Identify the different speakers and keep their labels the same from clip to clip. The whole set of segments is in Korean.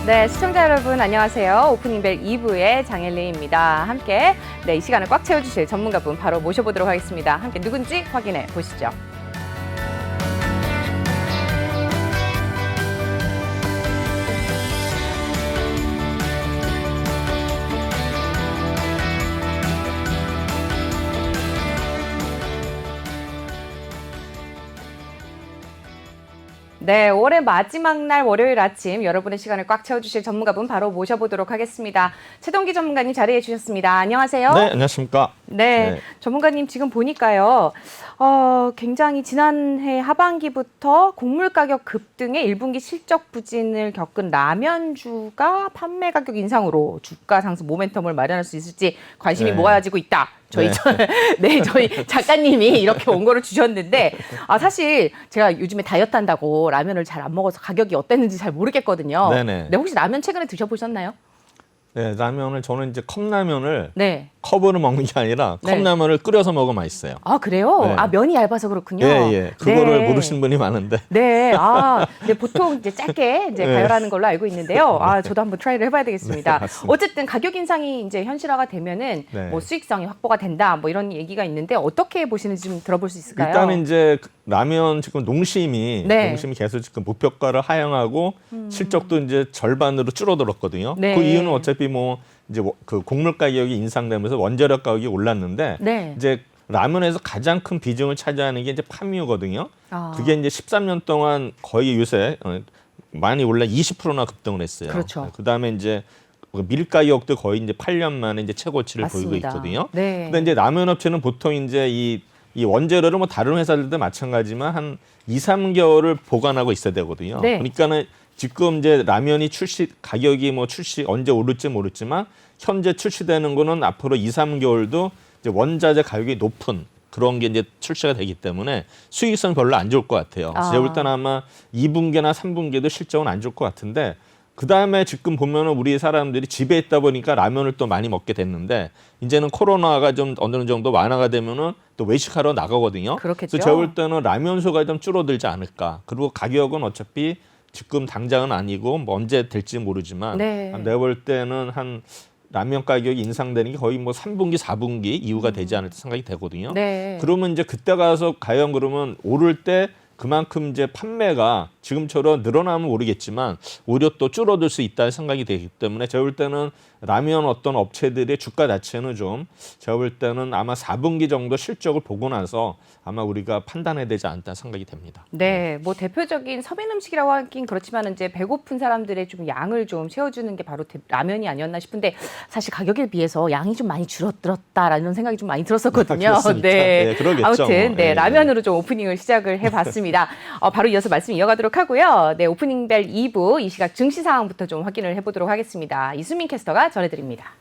Speaker 1: 네, 시청자 여러분 안녕하세요. 오프닝벨 2부의 장엘리입니다. 함께 이 시간을 꽉 채워주실 전문가분 바로 모셔보도록 하겠습니다. 함께 누군지 확인해 보시죠. 네, 5월의 마지막 날 월요일 아침 여러분의 시간을 꽉 채워주실 전문가분 바로 모셔보도록 하겠습니다. 최동기 전문가님 자리해 주셨습니다. 안녕하세요.
Speaker 2: 네, 안녕하십니까.
Speaker 1: 네, 전문가님 지금 보니까요. 굉장히 지난해 하반기부터 곡물 가격 급등에 1분기 실적 부진을 겪은 라면주가 판매 가격 인상으로 주가 상승 모멘텀을 마련할 수 있을지 관심이 모아지고 있다. 저희 작가님이 이렇게 원고를 주셨는데 사실 제가 요즘에 다이어트 한다고 라면을 잘 안 먹어서 가격이 어땠는지 잘 모르겠거든요.
Speaker 2: 네네.
Speaker 1: 네, 혹시 라면 최근에 드셔보셨나요?
Speaker 2: 네, 라면을 저는 이제 컵라면을
Speaker 1: 네.
Speaker 2: 컵으로 먹는 게 아니라
Speaker 1: 네.
Speaker 2: 컵라면을 끓여서 먹으면 맛있어요.
Speaker 1: 아, 그래요?
Speaker 2: 네.
Speaker 1: 면이 얇아서 그렇군요.
Speaker 2: 예. 그거를
Speaker 1: 네.
Speaker 2: 모르시는 분이 많은데.
Speaker 1: 네, 네, 보통 이제 짧게 가열하는 걸로 알고 있는데요. 저도 한번 트라이를 해봐야 되겠습니다.
Speaker 2: 네,
Speaker 1: 어쨌든 가격 인상이 이제 현실화가 되면은
Speaker 2: 네.
Speaker 1: 수익성이 확보가 된다, 이런 얘기가 있는데 어떻게 보시는지 좀 들어볼 수 있을까요?
Speaker 2: 일단은 이제 라면 지금 농심이 계속 지금 목표가를 하향하고 실적도 이제 절반으로 줄어들었거든요.
Speaker 1: 네.
Speaker 2: 그 이유는 어차피 이제 그 곡물 가격이 인상되면서 원재료 가격이 올랐는데 이제 라면에서 가장 큰 비중을 차지하는 게 이제 파묘거든요. 그게 이제 13년 동안 거의 요새 많이 올라 20%나 급등을 했어요.
Speaker 1: 그렇죠.
Speaker 2: 그다음에 이제 밀 가격도 거의 이제 8년 만에 이제 최고치를
Speaker 1: 맞습니다.
Speaker 2: 보이고 있거든요.
Speaker 1: 네.
Speaker 2: 근데 이제 라면 업체는 보통 이제 이 원재료를 다른 회사들도 마찬가지지만 한 2, 3개월을 보관하고 있어야 되거든요.
Speaker 1: 네.
Speaker 2: 그러니까는 지금 이제 라면이 가격이 언제 오를지 모르지만 현재 출시되는 거는 앞으로 2, 3개월도 이제 원자재 가격이 높은 그런 게 이제 출시가 되기 때문에 수익성 별로 안 좋을 것 같아요. 그래서 제가 볼 때는 아마 2분기나 3분기도 실적은 안 좋을 것 같은데 그다음에 지금 보면은 우리 사람들이 집에 있다 보니까 라면을 또 많이 먹게 됐는데 이제는 코로나가 좀 어느 정도 완화가 되면은 또 외식하러 나가거든요.
Speaker 1: 그렇겠죠.
Speaker 2: 그래서 제가 볼 때는 라면소가 좀 줄어들지 않을까. 그리고 가격은 어차피 지금 당장은 아니고 언제 될지 모르지만 내가 볼 때는 한 라면 가격이 인상되는 게 거의 3분기, 4분기 이후가 되지 않을까 생각이 되거든요. 그러면 이제 그때 가서 과연 그러면 오를 때 그만큼 이제 판매가 지금처럼 늘어나면 모르겠지만 오히려 또 줄어들 수 있다는 생각이 되기 때문에 제가 볼 때는 라면 어떤 업체들의 주가 자체는 좀 제가 볼 때는 아마 4분기 정도 실적을 보고 나서 아마 우리가 판단해야 되지 않다 생각이 됩니다.
Speaker 1: 네, 대표적인 서민 음식이라고 하긴 그렇지만 이제 배고픈 사람들의 좀 양을 좀 채워주는 게 바로 라면이 아니었나 싶은데 사실 가격에 비해서 양이 좀 많이 줄어들었다라는 생각이 좀 많이 들었었거든요.
Speaker 2: 네, 그러겠죠.
Speaker 1: 아무튼 라면으로 좀 오프닝을 시작을 해봤습니다. 바로 이어서 말씀 이어가도록 하고요. 네, 오프닝벨 2부 이 시각 증시 상황부터 좀 확인을 해보도록 하겠습니다. 이수민 캐스터가 전해드립니다.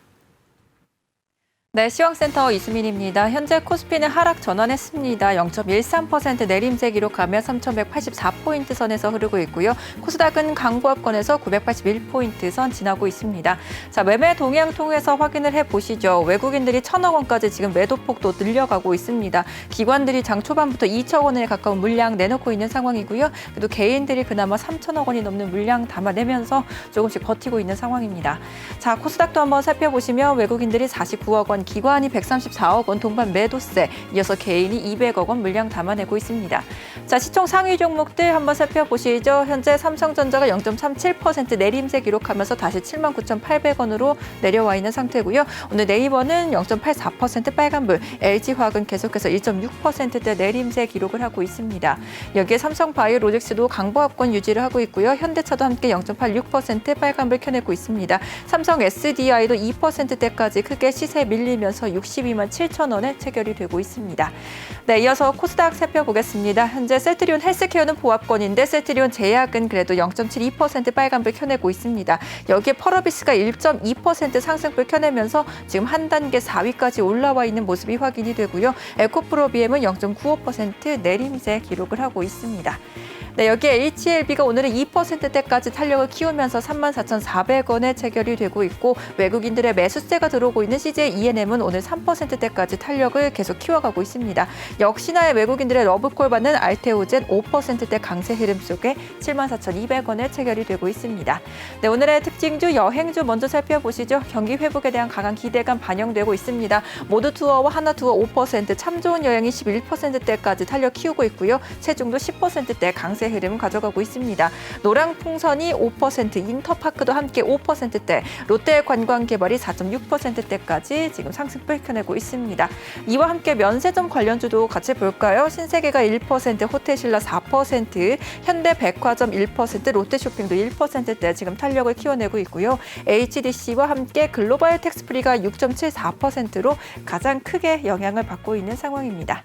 Speaker 3: 네, 시황센터 이수민입니다. 현재 코스피는 하락 전환했습니다. 0.13% 내림세 기록하며 3,184포인트 선에서 흐르고 있고요. 코스닥은 강보합권에서 981포인트 선 지나고 있습니다. 자, 매매 동향 통해서 확인을 해보시죠. 외국인들이 1,000억 원까지 지금 매도폭도 늘려가고 있습니다. 기관들이 장 초반부터 2천 원에 가까운 물량 내놓고 있는 상황이고요. 그래도 개인들이 그나마 3천억 원이 넘는 물량 담아내면서 조금씩 버티고 있는 상황입니다. 자, 코스닥도 한번 살펴보시면 외국인들이 49억 원, 기관이 134억 원 동반 매도세, 이어서 개인이 200억 원 물량 담아내고 있습니다. 자, 시총 상위 종목들 한번 살펴보시죠. 현재 삼성전자가 0.37% 내림세 기록하면서 다시 79,800원으로 내려와 있는 상태고요. 오늘 네이버는 0.84% 빨간불, LG화학은 계속해서 1.6%대 내림세 기록을 하고 있습니다. 여기에 삼성바이오로직스도 강보합권 유지를 하고 있고요. 현대차도 함께 0.86% 빨간불 켜내고 있습니다. 삼성 SDI도 2%대까지 크게 시세 밀리면서 62만 7천 원에 체결이 되고 있습니다. 네, 이어서 코스닥 살펴보겠습니다. 현재 셀트리온 헬스케어는 보합권인데 셀트리온 제약은 그래도 0.72% 빨간불 켜내고 있습니다. 여기에 펄어비스가 1.2% 상승불 켜내면서 지금 한 단계 4위까지 올라와 있는 모습이 확인이 되고요. 에코프로비엠은 0.95% 내림세 기록을 하고 있습니다. 네, 여기에 HLB가 오늘은 2%대까지 탄력을 키우면서 34,400원에 체결이 되고 있고 외국인들의 매수세가 들어오고 있는 CJ E&M은 오늘 3%대까지 탄력을 계속 키워가고 있습니다. 역시나 외국인들의 러브콜 받는 알테오젠 5%대 강세 흐름 속에 74,200원에 체결이 되고 있습니다. 네, 오늘의 특징주 여행주 먼저 살펴보시죠. 경기 회복에 대한 강한 기대감 반영되고 있습니다. 모두투어와 하나투어 5%, 참 좋은 여행이 11%대까지 탄력 키우고 있고요. 체중도 10%대 강세 흐름 가져가고 있습니다. 노랑풍선이 5%, 인터파크도 함께 5%대, 롯데관광개발이 4.6%대까지 지금 상승폭 켜내고 있습니다. 이와 함께 면세점 관련주도 같이 볼까요? 신세계가 1%, 호텔신라 4%, 현대백화점 1%, 롯데쇼핑도 1%대 지금 탄력을 키워내고 있고요. HDC와 함께 글로벌 텍스프리가 6.74%로 가장 크게 영향을 받고 있는 상황입니다.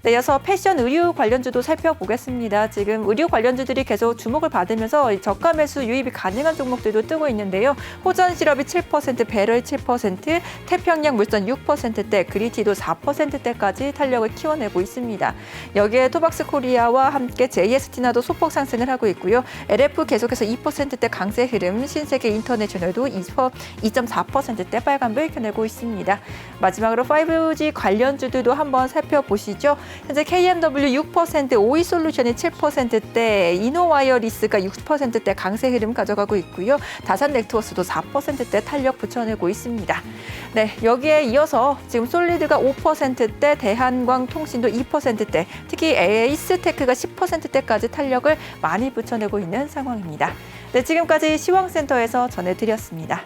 Speaker 3: 네, 이어서 패션 의류 관련주도 살펴보겠습니다. 지금 의류 관련주들이 계속 주목을 받으면서 저가 매수 유입이 가능한 종목들도 뜨고 있는데요. 호전시럽이 7%, 베럴 7%, 태평양 물선 6%대, 그리티도 4%대까지 탄력을 키워내고 있습니다. 여기에 토박스 코리아와 함께 JS티나도 소폭 상승을 하고 있고요. LF 계속해서 2%대 강세 흐름, 신세계 인터내셔널도 2.4%대 빨간불 켜내고 있습니다. 마지막으로 5G 관련주들도 한번 살펴보시죠. 현재 KMW 6%, 오이솔루션이 7%대, 이노와이어리스가 6%대 강세 흐름 가져가고 있고요. 다산네트워스도 4%대 탄력 붙여내고 있습니다. 네, 여기에 이어서 지금 솔리드가 5%대, 대한광통신도 2%대, 특히 에이스테크가 10%대까지 탄력을 많이 붙여내고 있는 상황입니다. 네, 지금까지 시황센터에서 전해드렸습니다.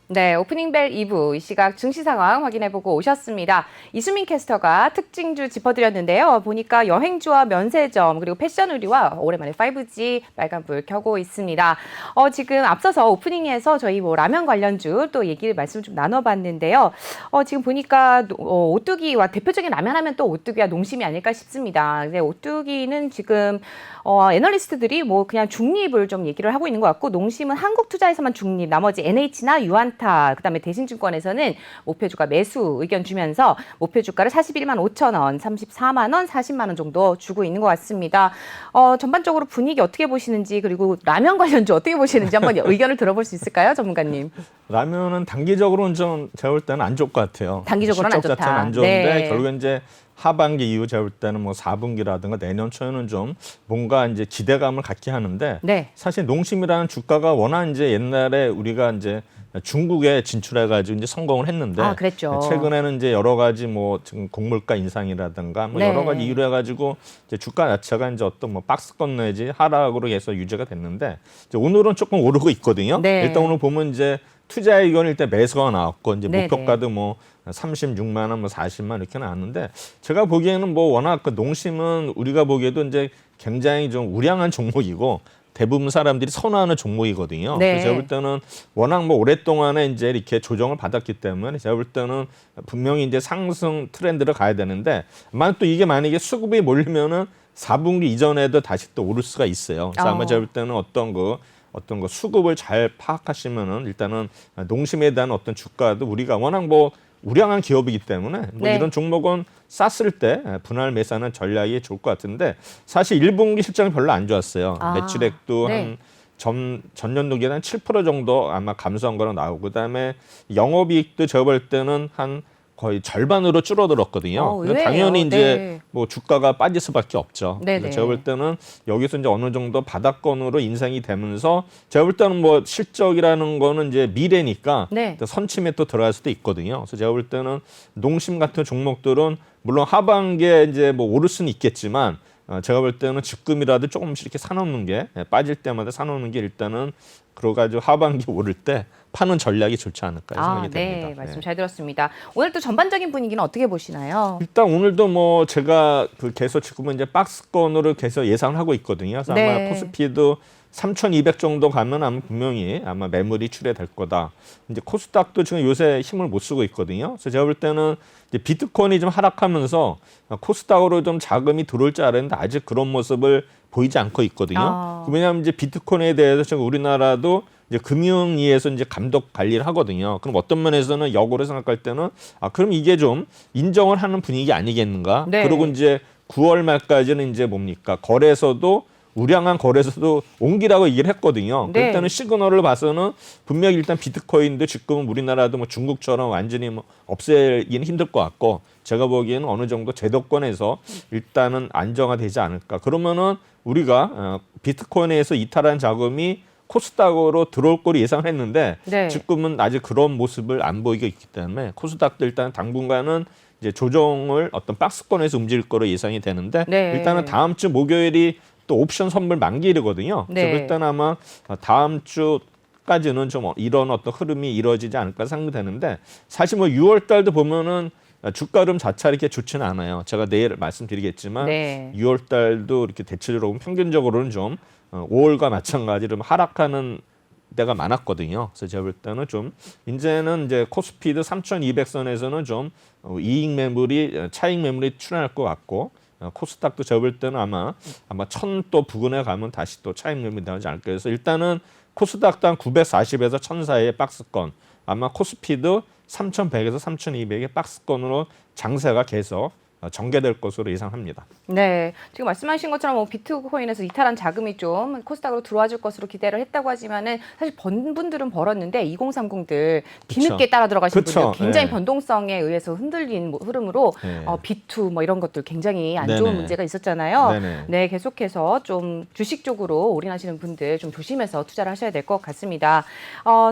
Speaker 1: 네, 오프닝벨 2부 이 시각 증시 상황 확인해보고 오셨습니다. 이수민 캐스터가 특징주 짚어드렸는데요. 보니까 여행주와 면세점 그리고 패션 의류와 오랜만에 5G 빨간불 켜고 있습니다. 지금 앞서서 오프닝에서 저희 라면 관련주 또 얘기를 말씀 좀 나눠봤는데요. 지금 보니까 오뚜기와 대표적인 라면 하면 또 오뚜기와 농심이 아닐까 싶습니다. 근데 오뚜기는 지금 애널리스트들이 뭐 그냥 중립을 좀 얘기를 하고 있는 것 같고 농심은 한국투자에서만 중립, 나머지 NH나 유안타, 그다음에 대신증권에서는 목표주가 매수 의견 주면서 목표주가를 41만 5천 원, 34만 원, 40만 원 정도 주고 있는 것 같습니다. 전반적으로 분위기 어떻게 보시는지 그리고 라면 관련주 어떻게 보시는지 한번 의견을 들어볼 수 있을까요, 전문가님?
Speaker 2: 라면은 단기적으로는 좀 제가 볼 때는 안 좋을 것 같아요.
Speaker 1: 단기적으로는 안
Speaker 2: 실적
Speaker 1: 좋다.
Speaker 2: 자체는 안 좋은데
Speaker 1: 네.
Speaker 2: 결국엔 이제 하반기 이후 제가 볼 때는 뭐 4분기라든가 내년 초에는 좀 뭔가 이제 기대감을 갖게 하는데
Speaker 1: 네.
Speaker 2: 사실 농심이라는 주가가 워낙 이제 옛날에 우리가 이제 중국에 진출해가지고 이제 성공을 했는데
Speaker 1: 그랬죠.
Speaker 2: 최근에는 이제 여러 가지 뭐 지금 곡물가 인상이라든가 뭐
Speaker 1: 네.
Speaker 2: 여러 가지 이유로 해가지고 이제 주가 자체가 이제 어떤 뭐 박스권 내지 하락으로 해서 유지가 됐는데 이제 오늘은 조금 오르고 있거든요.
Speaker 1: 네.
Speaker 2: 일단 오늘 보면 이제 투자 의견 일단 매수가 나왔고 이제
Speaker 1: 네네.
Speaker 2: 목표가도 뭐 36만 원, 뭐 40만 원 이렇게 나왔는데 제가 보기에는 뭐 워낙 그 농심은 우리가 보기에도 이제 굉장히 좀 우량한 종목이고 대부분 사람들이 선호하는 종목이거든요.
Speaker 1: 네.
Speaker 2: 그래서 제가 볼 때는 워낙 뭐 오랫동안에 이제 이렇게 조정을 받았기 때문에 제가 볼 때는 분명히 이제 상승 트렌드를 가야 되는데 만약 또 이게 만약에 수급이 몰리면은 4분기 이전에도 다시 또 오를 수가 있어요. 그래서 아마 제가 볼 때는 어떤 거 수급을 잘 파악하시면은 일단은 농심에 대한 어떤 주가도 우리가 워낙 뭐 우량한 기업이기 때문에 뭐
Speaker 1: 네.
Speaker 2: 이런 종목은 쌌을 때 분할 매수하는 전략이 좋을 것 같은데 사실 1분기 실적이 별로 안 좋았어요. 매출액도
Speaker 1: 네.
Speaker 2: 한 전년도기에 한 7% 정도 아마 감소한 거로 나오고 그다음에 영업이익도 제가 볼 때는 한 거의 절반으로 줄어들었거든요.
Speaker 1: 의외예요.
Speaker 2: 당연히 이제
Speaker 1: 네.
Speaker 2: 뭐 주가가 빠질 수밖에 없죠.
Speaker 1: 네네.
Speaker 2: 그래서 제가 볼 때는 여기서 이제 어느 정도 바닥권으로 인상이 되면서 제가 볼 때는 뭐 실적이라는 거는 이제 미래니까
Speaker 1: 네.
Speaker 2: 선침에 또 들어갈 수도 있거든요. 그래서 제가 볼 때는 농심 같은 종목들은 물론 하반기에 이제 뭐 오를 수는 있겠지만 제가 볼 때는 지금이라도 조금씩 이렇게 사놓는 게 빠질 때마다 사놓는 게 일단은 그래가지고 하반기 오를 때 파는 전략이 좋지 않을까 생각이 됩니다.
Speaker 1: 네, 말씀 잘 들었습니다. 오늘 또 전반적인 분위기는 어떻게 보시나요?
Speaker 2: 일단 오늘도 뭐 제가 그 계속 지금은 이제 박스권으로 계속 예상을 하고 있거든요. 그래서 아마 코스피도 3,200 정도 가면 아마 분명히 아마 매물이 출회될 거다. 이제 코스닥도 지금 요새 힘을 못 쓰고 있거든요. 그래서 제가 볼 때는 이제 비트코인이 좀 하락하면서 코스닥으로 좀 자금이 들어올 줄 알았는데 아직 그런 모습을 보이지 않고 있거든요. 왜냐하면 이제 비트코인에 대해서 지금 우리나라도 이제 금융위에서 이제 감독 관리를 하거든요. 그럼 어떤 면에서는 역으로 생각할 때는 그럼 이게 좀 인정을 하는 분위기 아니겠는가?
Speaker 1: 네.
Speaker 2: 그리고 이제 9월 말까지는 이제 뭡니까? 거래소도 우량한 거래소도 옮기라고 얘기를 했거든요.
Speaker 1: 네.
Speaker 2: 일단은 시그널을 봐서는 분명히 일단 비트코인도 지금은 우리나라도 뭐 중국처럼 완전히 뭐 없애기는 힘들 것 같고 제가 보기에는 어느 정도 제도권에서 일단은 안정화되지 않을까. 그러면은 우리가 비트코인에서 이탈한 자금이 코스닥으로 들어올 거로 예상을 했는데
Speaker 1: 네.
Speaker 2: 지금은 아직 그런 모습을 안 보이고 있기 때문에 코스닥도 일단 당분간은 이제 조정을 어떤 박스권에서 움직일 거로 예상이 되는데
Speaker 1: 네.
Speaker 2: 일단은 다음 주 목요일이 또 옵션 선물 만기일이거든요.
Speaker 1: 네.
Speaker 2: 그래서 일단 아마 다음 주까지는 좀 이런 어떤 흐름이 이루어지지 않을까 생각되는데 사실 뭐 6월 달도 보면은 주가 흐름 자체가 이렇게 좋지는 않아요. 제가 내일 말씀드리겠지만
Speaker 1: 네.
Speaker 2: 6월 달도 이렇게 대체적으로 평균적으로는 좀 5월과 마찬가지로 하락하는 때가 많았거든요. 그래서 제가 볼 때는 좀 이제는 이제 코스피도 3,200선에서는 좀 이익 매물이 차익 매물이 출현할 것 같고 코스닥도 제가 볼 때는 아마 1,000 또 부근에 가면 다시 또 차익 매물이 나오지 않을까. 그래서 일단은 코스닥도 한 940에서 1,000 사이의 박스권, 아마 코스피도 3,100에서 3,200의 박스권으로 장세가 계속 전개될 것으로 예상합니다.
Speaker 1: 네, 지금 말씀하신 것처럼 뭐 비트코인에서 이탈한 자금이 좀 코스닥으로 들어와 줄 것으로 기대를 했다고 하지만은 사실 번 분들은 벌었는데 2030들 뒤늦게 따라 들어가신 분들 굉장히 변동성에 의해서 흔들린 흐름으로 비투 뭐 이런 것들 굉장히 안 좋은 문제가 있었잖아요. 네, 계속해서 좀 주식 쪽으로 올인하시는 분들 좀 조심해서 투자를 하셔야 될 것 같습니다.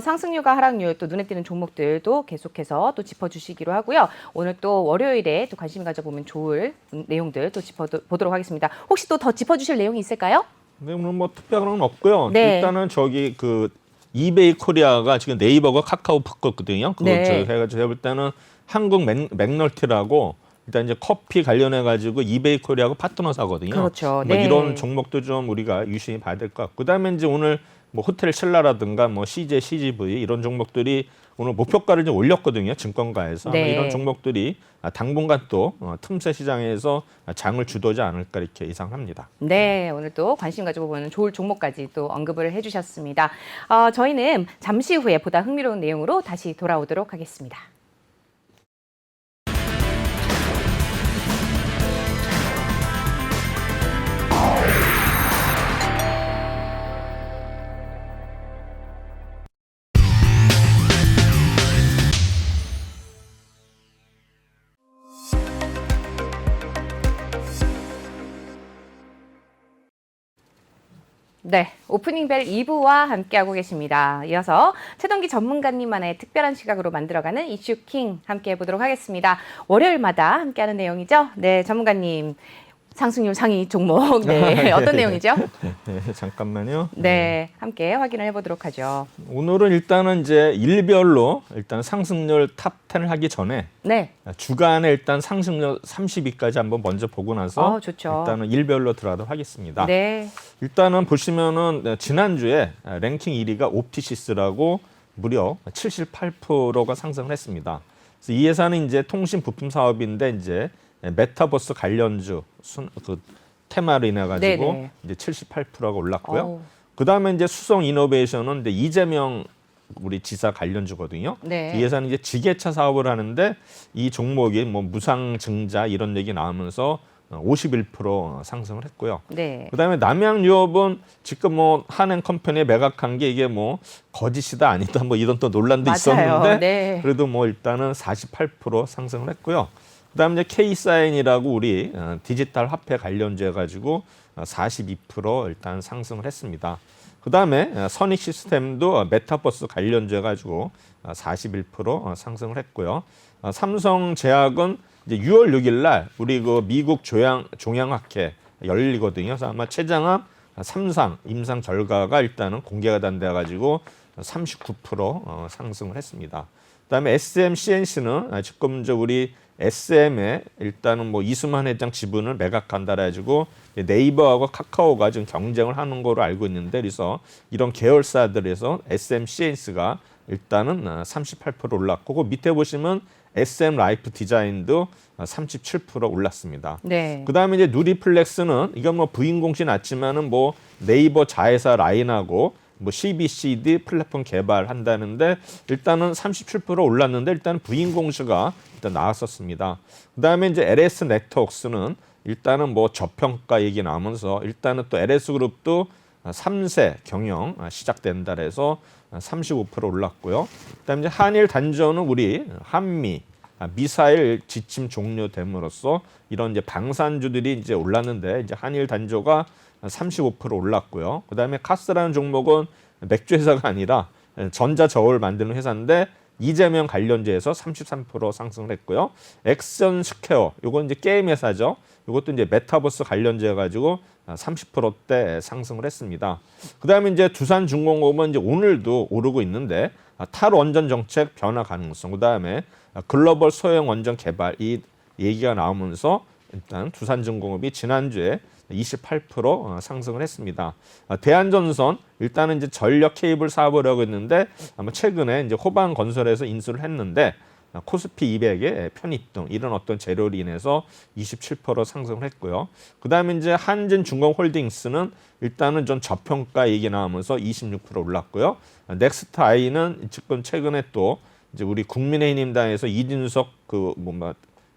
Speaker 1: 상승률과 하락률 또 눈에 띄는 종목들도 계속해서 또 짚어주시기로 하고요. 오늘 또 월요일에 또 관심 가져보면 좋을 내용들 또 짚어보도록 하겠습니다. 혹시 또 더 짚어주실 내용이 있을까요?
Speaker 2: 네, 오늘 뭐 특별한 건 없고요.
Speaker 1: 네.
Speaker 2: 일단은 저기 그 이베이 코리아가 지금 네이버가 카카오 바꿨거든요. 그거 해가지고 제가 볼 때는 한국 맥널티라고 일단 이제 커피 관련해 가지고 이베이 코리아하고 파트너사거든요.
Speaker 1: 그렇죠.
Speaker 2: 뭐 이런 종목도 좀 우리가 유심히 봐야 될 것 같고, 그다음에 이제 오늘 뭐 호텔 신라라든가 뭐 CJ, CGV 이런 종목들이 오늘 목표가를 좀 올렸거든요. 증권가에서. 이런 종목들이 당분간 또 틈새 시장에서 장을 주도하지 않을까 이렇게 예상합니다.
Speaker 1: 네, 오늘 또 관심 가지고 보는 좋을 종목까지 또 언급을 해주셨습니다. 저희는 잠시 후에 보다 흥미로운 내용으로 다시 돌아오도록 하겠습니다. 네, 오프닝 벨 2부와 함께하고 계십니다. 이어서 최동기 전문가님만의 특별한 시각으로 만들어가는 이슈킹 함께해 보도록 하겠습니다. 월요일마다 함께하는 내용이죠. 네, 전문가님. 상승률 상위 종목. 네, 어떤 내용이죠?
Speaker 2: 잠깐만요.
Speaker 1: 네, 함께 확인을 해보도록 하죠.
Speaker 2: 오늘은 일단은 이제 일별로 일단 상승률 탑 10을 하기 전에 주간에 일단 상승률 30위까지 한번 먼저 보고 나서
Speaker 1: 좋죠.
Speaker 2: 일단은 일별로 들어가도록 하겠습니다.
Speaker 1: 네.
Speaker 2: 일단은 보시면은 지난주에 랭킹 1위가 옵티시스라고 무려 78%가 상승을 했습니다. 그래서 이 회사는 이제 통신 부품 사업인데 이제 메타버스 관련주 그 테마로 인해 가지고 이제 78%가 올랐고요. 그 다음에 이제 수성 이노베이션은 이제 이재명 우리 지사 관련주거든요. 이 회사는 이제 지게차 사업을 하는데 이 종목이 뭐 무상 증자 이런 얘기 나오면서 51% 상승을 했고요. 그 다음에 남양유업은 지금 뭐 한행 컴퍼니에 매각한 게 이게 뭐 거짓이다 아니다 뭐 이런 또 논란도 있었는데 그래도 뭐 일단은 48% 상승을 했고요. 그다음에 이제 K사인이라고 우리 디지털 화폐 관련주 해가지고 42% 일단 상승을 했습니다. 그다음에 선익 시스템도 메타버스 관련주 해가지고 41% 상승을 했고요. 삼성제약은 이제 6월 6일 날 우리 그 미국 종양학회 열리거든요. 그래서 아마 최장암 3상 임상 결과가 일단은 공개가 된돼 가지고 39% 상승을 했습니다. 그다음에 SM CNC는 지금 우리 SM에 일단은 뭐 이수만 회장 지분을 매각한다 해가지고 네이버하고 카카오가 지금 경쟁을 하는 거로 알고 있는데, 그래서 이런 계열사들에서 SM CNC가 일단은 38% 올랐고, 그 밑에 보시면 SM 라이프 디자인도 37% 올랐습니다.
Speaker 1: 네.
Speaker 2: 그다음에 이제 누리플렉스는 이건 뭐 부인 공시 났지만은 뭐 네이버 자회사 라인하고 뭐 CBCD 플랫폼 개발한다는데 일단은 37% 올랐는데 일단 부인 공시가 일단 나왔었습니다. 그다음에 이제 LS 네트워크스는 일단은 뭐 저평가 얘기 나오면서 일단은 또 LS 그룹도 3세 경영 시작된다 해서 35% 올랐고요. 그다음에 이제 한일 단전은 우리 한미 미사일 지침 종료됨으로써 이런 이제 방산주들이 이제 올랐는데 이제 한일 단조가 35% 올랐고요. 그다음에 카스라는 종목은 맥주 회사가 아니라 전자 저울 만드는 회사인데 이재명 관련주에서 33% 상승을 했고요. 엑션 스퀘어 요건 이제 게임 회사죠. 이것도 이제 메타버스 관련주해 가지고 30%대 상승을 했습니다. 그다음에 이제 두산중공업은 이제 오늘도 오르고 있는데 탈원전 정책 변화 가능성, 그다음에 글로벌 소형 원전 개발 이 얘기가 나오면서 일단 두산중공업이 지난주에 28% 상승을 했습니다. 대한전선 일단은 이제 전력 케이블 사업을 하고 있는데 아마 최근에 이제 호반 건설에서 인수를 했는데 코스피 200의 편입 등 이런 어떤 재료로 인해서 27% 상승을 했고요. 그다음에 이제 한진중공홀딩스는 일단은 좀 저평가 얘기 나오면서 26% 올랐고요. 넥스트 아이는 지금 최근에 또 이제 우리 국민의힘당에서 이준석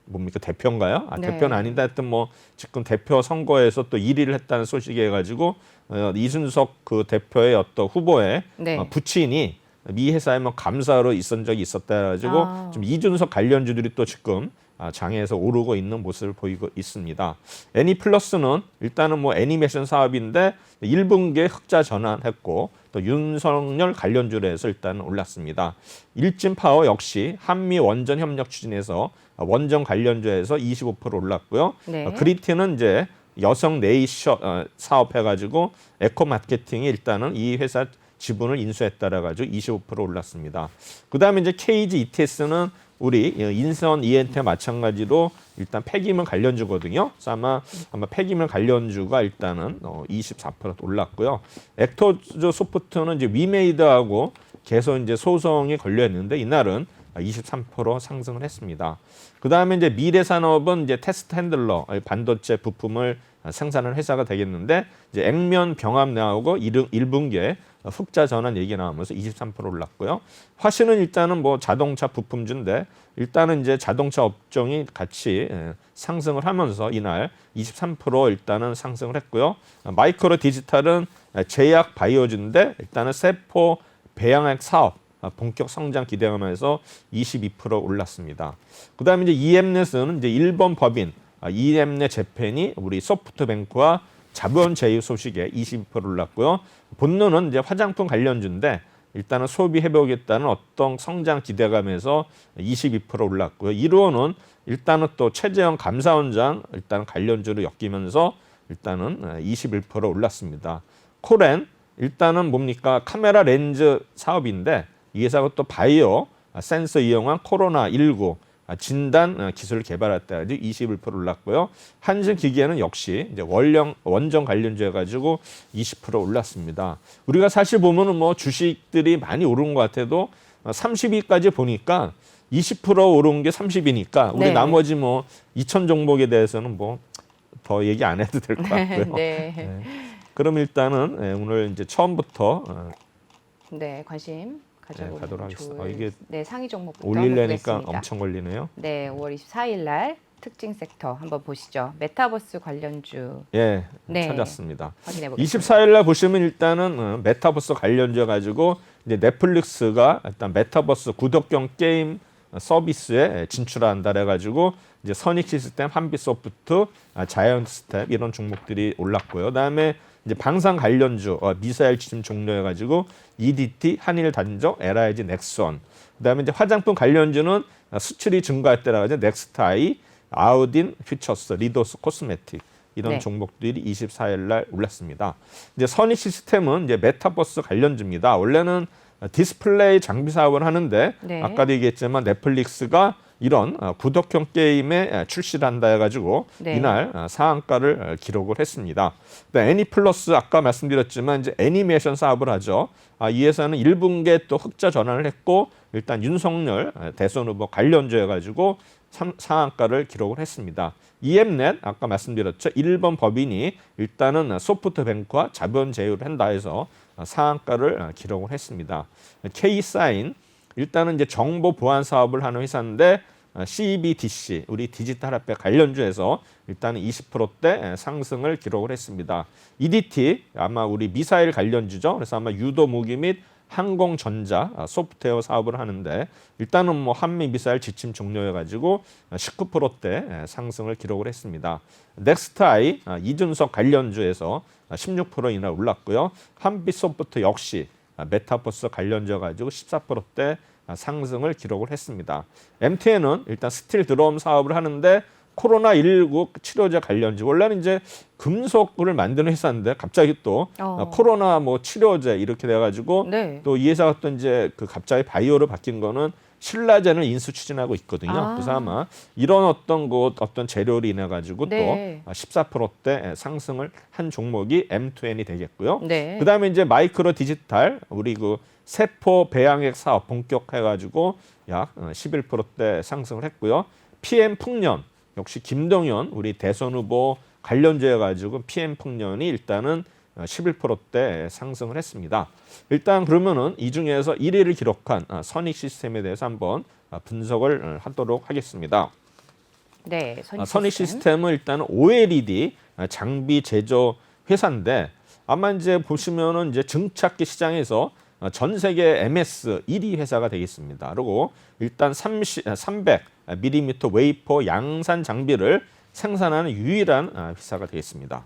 Speaker 2: 뭡니까 대표인가요?
Speaker 1: 네.
Speaker 2: 대표는 아닌데 하여튼 뭐 지금 대표 선거에서 또 1위를 했다는 소식이 해가지고 이준석 그 대표의 어떤 후보의
Speaker 1: 네.
Speaker 2: 부친이 미 회사에 뭐 감사로 있은 적이 있었다 해가지고 좀 이준석 관련주들이 또 지금 장에서 오르고 있는 모습을 보이고 있습니다. 애니플러스는 일단은 뭐 애니메이션 사업인데 1분기에 흑자 전환했고 또 윤석열 관련주로 해서 일단 올랐습니다. 일진파워 역시 한미 원전 협력 추진해서 원전 관련주에서 25% 올랐고요.
Speaker 1: 네.
Speaker 2: 그리티는 이제 여성 네이처 사업해가지고 에코마케팅이 일단은 이 회사 지분을 인수했다라가지고 25% 올랐습니다. 그다음에 이제 KG ETS는 우리 인선 ENT 마찬가지로 일단 폐기물 관련주거든요. 그래서 아마 폐기물 관련주가 일단은 24% 올랐고요. 액터즈 소프트는 이제 위메이드하고 계속 이제 소송이 걸려 있는데 이날은 23% 상승을 했습니다. 그다음에 이제 미래산업은 이제 테스트 핸들러 반도체 부품을 생산하는 회사가 되겠는데 이제 액면 병합 나오고 1분기에 흑자 전환 얘기 나오면서 23% 올랐고요. 화신은 일단은 뭐 자동차 부품주인데 일단은 이제 자동차 업종이 같이 상승을 하면서 이날 23% 일단은 상승을 했고요. 마이크로 디지털은 제약 바이오주인데 일단은 세포 배양액 사업 본격 성장 기대하면서 22% 올랐습니다. 그다음에 이제 이엠넷은 이제 일본 법인 이엠넷 재팬이 우리 소프트뱅크와 자본 제휴 소식에 22% 올랐고요. 본론은 이제 화장품 관련주인데 일단은 소비 회복했다는 어떤 성장 기대감에서 22% 올랐고요. 1호는 일단은 또 최재형 감사원장 일단 관련주로 엮이면서 일단은 21% 올랐습니다. 코렌 일단은 뭡니까 카메라 렌즈 사업인데 이 회사가 또 바이오 센서 이용한 코로나19 진단 기술을 개발했다 가지고 21% 올랐고요. 한진기계는 역시 이제 원전 관련주해 가지고 20% 올랐습니다. 우리가 사실 보면은 뭐 주식들이 많이 오른 것 같아도 30위까지 보니까 20% 오른 게 30위니까 우리
Speaker 1: 네.
Speaker 2: 나머지 뭐 2천 종목에 대해서는 뭐 더 얘기 안 해도 될 것 같고요.
Speaker 1: 네.
Speaker 2: 네. 그럼 일단은 오늘 이제 처음부터
Speaker 1: 네, 관심 가져보는
Speaker 2: 가도록 하겠습니다.
Speaker 1: 좋은
Speaker 2: 이게
Speaker 1: 네, 상위 종목부터
Speaker 2: 올리려니까
Speaker 1: 한번 보겠습니다.
Speaker 2: 엄청 걸리네요.
Speaker 1: 네, 5월 24일 날 특징 섹터 한번 보시죠. 메타버스 관련주
Speaker 2: 예,
Speaker 1: 네.
Speaker 2: 찾았습니다.
Speaker 1: 확인해 보겠습니다.
Speaker 2: 24일 날 보시면 일단은 메타버스 관련주에 가지고 이제 넷플릭스가 일단 메타버스 구독형 게임 서비스에 진출한다 해가지고 이제 선익 시스템, 한빛소프트, 자이언트 스텝 이런 종목들이 올랐고요. 그다음에 이제 방산 관련주 미사일 지침 종료해가지고 EDT, 한일 단조, LIG 넥슨. 그다음에 이제 화장품 관련주는 수출이 증가했다라고 넥스트 아이, 아우딘 퓨처스, 리도스 코스메틱 이런
Speaker 1: 네.
Speaker 2: 종목들이 24일 날 올랐습니다. 이제 선익 시스템은 이제 메타버스 관련주입니다. 원래는 디스플레이 장비 사업을 하는데
Speaker 1: 네.
Speaker 2: 아까도 얘기했지만 넷플릭스가 이런 구독형 게임에 출시를 한다 해가지고
Speaker 1: 네.
Speaker 2: 이날 상한가를 기록을 했습니다. 애니플러스 아까 말씀드렸지만 이제 애니메이션 사업을 하죠. 이 회사는 1분기에 또 흑자 전환을 했고 일단 윤석열 대선 후보 관련주여가지고 상한가를 기록을 했습니다. EM넷 아까 말씀드렸죠. 일본 법인이 일단은 소프트뱅크와 자본 제휴를 한다 해서 상한가를 기록을 했습니다. K사인 일단은 이제 정보 보안 사업을 하는 회사인데 CBDC 우리 디지털 화폐 관련주에서 일단은 20%대 상승을 기록을 했습니다. EDT 아마 우리 미사일 관련주죠. 그래서 아마 유도 무기 및 항공전자 소프트웨어 사업을 하는데 일단은 뭐 한미 미사일 지침 종료해가지고 19%대 상승을 기록을 했습니다. 넥스트아이 이준석 관련주에서 16% 이나 올랐고요. 한빛소프트 역시 메타버스 관련주 가지고 14%대 상승을 기록을 했습니다. MTN은 일단 스틸 드럼 사업을 하는데 코로나19 치료제 관련주 원래는 이제 금속을 만드는 회사인데 갑자기 또 코로나 뭐 치료제 이렇게 돼가지고
Speaker 1: 네.
Speaker 2: 또 이 회사가 또 이제 그 갑자기 바이오로 바뀐 거는 신라젠을 인수 추진하고 있거든요. 그래서 아마 이런 어떤 재료로 인해 가지고
Speaker 1: 네.
Speaker 2: 또 14%대 상승을 한 종목이 M2N이 되겠고요.
Speaker 1: 네.
Speaker 2: 그다음에 이제 마이크로 디지털 우리 그 세포 배양액 사업 본격해 가지고 약 11%대 상승을 했고요. PM 풍년 역시 김동연 우리 대선 후보 관련주여 가지고 PM 풍년이 일단은 11%대 상승을 했습니다. 일단 그러면은 이 중에서 1위를 기록한 선익 시스템에 대해서 한번 분석을 하도록 하겠습니다.
Speaker 1: 네,
Speaker 2: 선익 시스템은 일단 OLED 장비 제조 회사인데 아마 이제 보시면은 이제 증착기 시장에서 전 세계 MS 1위 회사가 되겠습니다. 그리고 일단 300mm 웨이퍼 양산 장비를 생산하는 유일한 회사가 되겠습니다.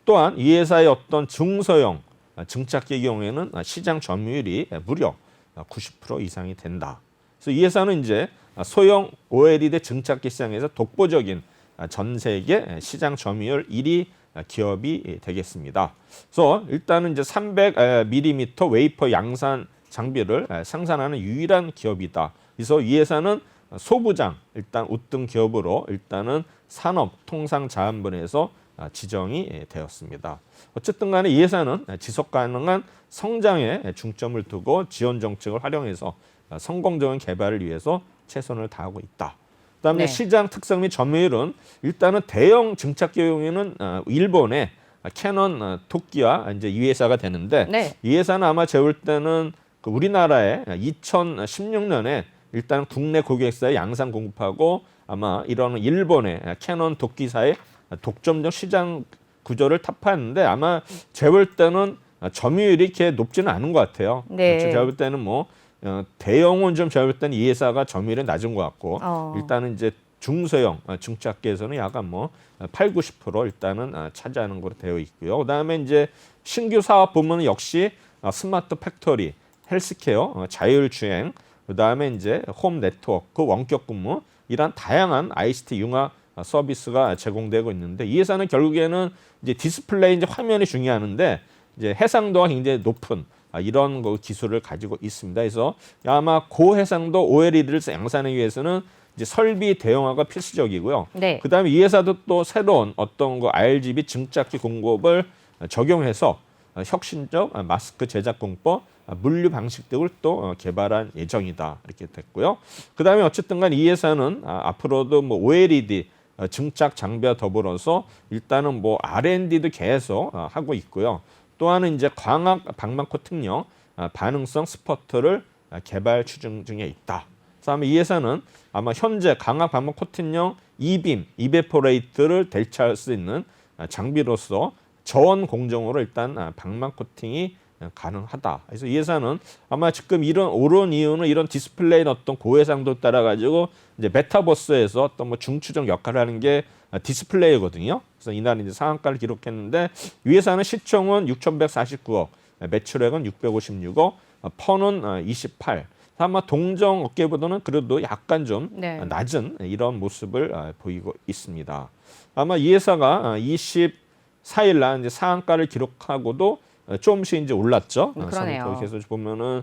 Speaker 2: 또한 이 회사의 어떤 중소형 증착기의 경우에는 시장 점유율이 무려 90% 이상이 된다. 그래서 이 회사는 이제 소형 OLED 증착기 시장에서 독보적인 전 세계 시장 점유율 1위 기업이 되겠습니다. 그래서 일단은 이제 300mm 웨이퍼 양산 장비를 생산하는 유일한 기업이다. 그래서 이 회사는 소부장 일단 우등 기업으로 일단은 산업통상자원부에서 지정이 되었습니다. 어쨌든 간에 이 회사는 지속 가능한 성장에 중점을 두고 지원 정책을 활용해서 성공적인 개발을 위해서 최선을 다하고 있다. 그다음에
Speaker 1: 네.
Speaker 2: 시장 특성 및 점유율은 일단은 대형 증착기 경우에는 일본의 캐논 토끼와 이제 이 회사가 되는데
Speaker 1: 네.
Speaker 2: 이 회사는 아마 제가 볼 때는 그 우리나라에 2016년에 일단 국내 고객사에 양산 공급하고 아마 이런 일본의 캐논 토끼사의 독점적 시장 구조를 타파했는데 아마 제가 볼 때는 점유율이 이렇게 높지는 않은 것 같아요.
Speaker 1: 네.
Speaker 2: 제가 볼 때는 뭐 대형은 좀 제가 볼 때는 이 회사가 점유율이 낮은 것 같고 일단은 이제 중소형 증착기에서는 약간 뭐 8, 90% 일단은 차지하는 것으로 되어 있고요. 그다음에 이제 신규 사업 부문은 역시 스마트 팩토리, 헬스케어, 자율주행, 그다음에 이제 홈 네트워크, 원격 근무 이런 다양한 ICT 융합 서비스가 제공되고 있는데 이 회사는 결국에는 이제 디스플레이 이제 화면이 중요한데 이제 해상도가 굉장히 높은 이런 기술을 가지고 있습니다. 그래서 아마 고해상도 OLED를 양산하기 위해서는 이제 설비 대형화가 필수적이고요.
Speaker 1: 네.
Speaker 2: 그다음에 이 회사도 또 새로운 어떤 RGB 증착기 공급을 적용해서 혁신적 마스크 제작 공법, 물류 방식 등을 또 개발한 예정이다 이렇게 됐고요. 그다음에 어쨌든 간 이 회사는 앞으로도 뭐 OLED 증착 장비와 더불어서 일단은 뭐 R&D도 계속 하고 있고요. 또한은 이제 광학 방막 코팅용 반응성 스퍼트를 개발 추진 중에 있다. 그다음에 이 회사는 아마 현재 광학 방막 코팅용 이빔, 이베포레이트를 대체할 수 있는 장비로서 저온 공정으로 일단 방막 코팅이 가능하다. 그래서 이 회사는 아마 지금 이런 오른 이유는 이런 디스플레이 어떤 고해상도 따라 가지고 이제 메타버스에서 어떤 뭐 중추적 역할을 하는 게 디스플레이거든요. 그래서 이날 이제 상한가를 기록했는데 이 회사는 시총은 6,149억, 매출액은 656억, 펀은 28. 아마 동정 업계보다는 그래도 약간 좀
Speaker 1: 네.
Speaker 2: 낮은 이런 모습을 보이고 있습니다. 아마 이 회사가 24일 날 이제 상한가를 기록하고도 조금씩 이제 올랐죠.
Speaker 1: 그러네요.
Speaker 2: 그래서 보면은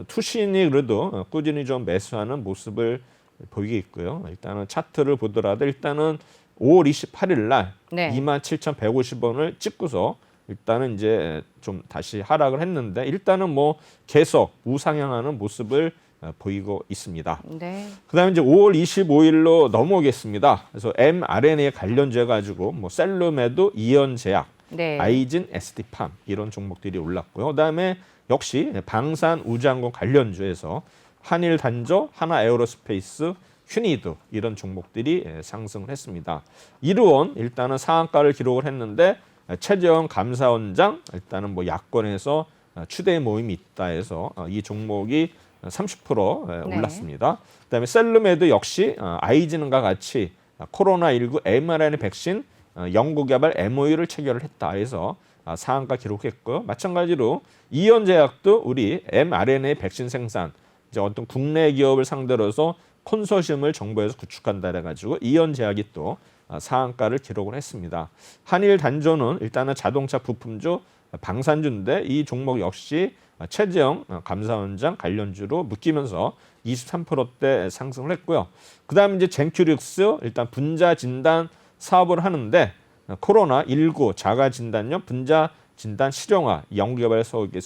Speaker 2: 투신이 그래도 꾸준히 좀 매수하는 모습을 보이고 있고요. 일단은 차트를 보더라도 일단은 5월 28일 날
Speaker 1: 네.
Speaker 2: 27,150원을 찍고서 일단은 이제 좀 다시 하락을 했는데 일단은 뭐 계속 우상향하는 모습을 보이고 있습니다.
Speaker 1: 네.
Speaker 2: 그다음에 이제 5월 25일로 넘어오겠습니다. 그래서 mRNA 관련주해 가지고 뭐 셀루메드, 이연제약,
Speaker 1: 네.
Speaker 2: 아이진, SD팜 이런 종목들이 올랐고요. 그다음에 역시 방산 우주항공 관련주에서 한일 단조, 하나 에어로스페이스, 휴니드 이런 종목들이 상승을 했습니다. 이르원 일단은 상한가를 기록을 했는데 최재형 감사원장 일단은 뭐 야권에서 추대 모임이 있다 해서 이 종목이 30%
Speaker 1: 네.
Speaker 2: 올랐습니다. 그다음에 셀루메드 역시 아이진과 같이 코로나19 mRNA 백신 연구개발 MOU를 체결을 했다 해서 상한가 기록했고요. 마찬가지로 이연제약도 우리 mRNA 백신 생산 이제 어떤 국내 기업을 상대로 해서 콘소시엄을 정부에서 구축한다 해가지고 이연제약이 또 상한가를 기록을 했습니다. 한일 단조는 일단은 자동차 부품주 방산주인데 이 종목 역시 최재형 감사원장 관련주로 묶이면서 23%대 상승을 했고요. 그다음에 이제 젠큐릭스 일단 분자 진단 사업을 하는데 코로나19 자가 진단용 분자 진단 실용화 연구개발 속에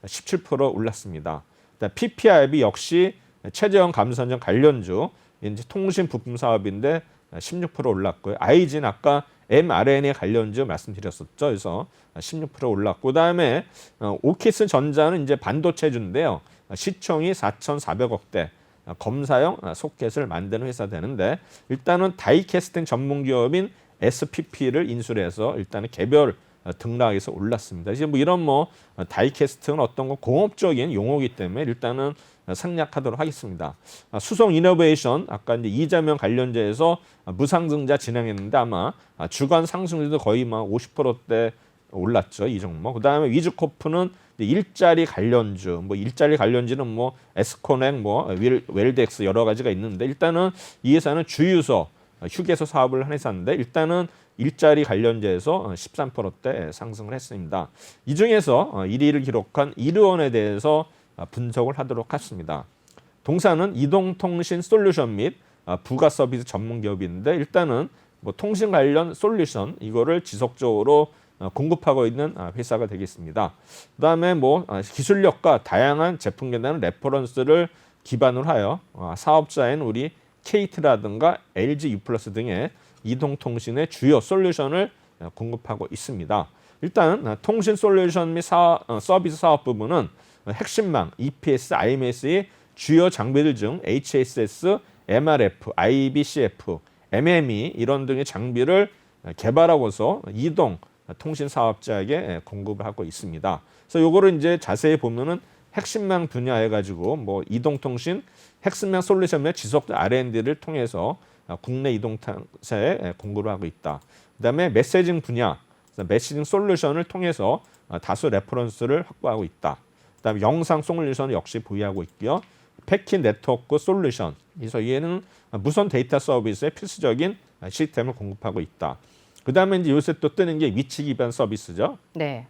Speaker 2: 17% 올랐습니다. PPIB 역시 최재형 감사원장 관련주 이제 통신 부품 사업인데 16% 올랐고요. 아이진 아까 mRNA 관련주 말씀드렸었죠. 그래서 16% 올랐고 그다음에 오키스 전자는 이제 반도체주인데요. 시총이 4,400억대 검사용 소켓을 만드는 회사 되는데 일단은 다이캐스팅 전문 기업인 SPP를 인수를 해서 일단은 개별 등락해서 올랐습니다. 이제 뭐 이런 뭐 다이캐스팅은 어떤 거 공업적인 용어이기 때문에 일단은 생략하도록 하겠습니다. 수성 이노베이션 아까 이제 이재명 관련자에서 무상증자 진행했는데 아마 주간 상승률도 거의 막 50%대 올랐죠. 이 종목. 그다음에 위즈코프는 일자리 관련주, 뭐 일자리 관련주는 뭐 에스코넥, 뭐 웰덱스 여러 가지가 있는데 일단은 이 회사는 주유소, 휴게소 사업을 한 회사인데 일단은 일자리 관련주에서 13%대 상승을 했습니다. 이 중에서 1위를 기록한 이르원에 대해서 분석을 하도록 하겠습니다. 동사는 이동통신 솔루션 및 부가 서비스 전문 기업인데 일단은 뭐 통신 관련 솔루션 이거를 지속적으로 공급하고 있는 회사가 되겠습니다. 그다음에 뭐 기술력과 다양한 제품 개발하는 레퍼런스를 기반으로 하여 사업자인 우리 KT라든가 LG U+ 등의 이동통신의 주요 솔루션을 공급하고 있습니다. 일단 통신 솔루션 및 서비스 사업 부분은 핵심망, EPS, IMS의 주요 장비들 중 HSS, MRF, IBCF, MME 이런 등의 장비를 개발하고서 이동 통신 사업자에게 공급을 하고 있습니다. 그래서 요거를 이제 자세히 보면은 핵심망 분야해 가지고 뭐 이동통신 핵심망 솔루션의 지속적 R&D를 통해서 국내 이동통신사에 공급을 하고 있다. 그다음에 메시징 분야, 메시징 솔루션을 통해서 다수 레퍼런스를 확보하고 있다. 그다음에 영상 솔루션 역시 보유하고 있고요. 패킷 네트워크 솔루션, 그래서 얘는 무선 데이터 서비스의 필수적인 시스템을 공급하고 있다. 그다음에 이제 요새 또 뜨는 게 위치 기반 서비스죠.
Speaker 1: 네.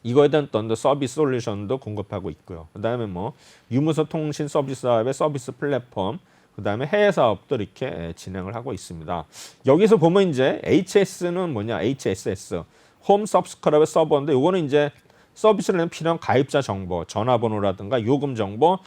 Speaker 2: 이거에 대한 어떤 서비스 솔루션도 공급하고 있고요. 그다음에 뭐 유무선 통신 서비스 사업의 서비스 플랫폼, 그다음에 해외 사업도 이렇게 진행을 하고 있습니다. 여기서 보면 이제 HS는 뭐냐? HSS, 홈 서브스크라이버 서버인데 이거는 이제 서비스를 내는 필요한 가입자 정보, 전화번호라든가 요금 정보,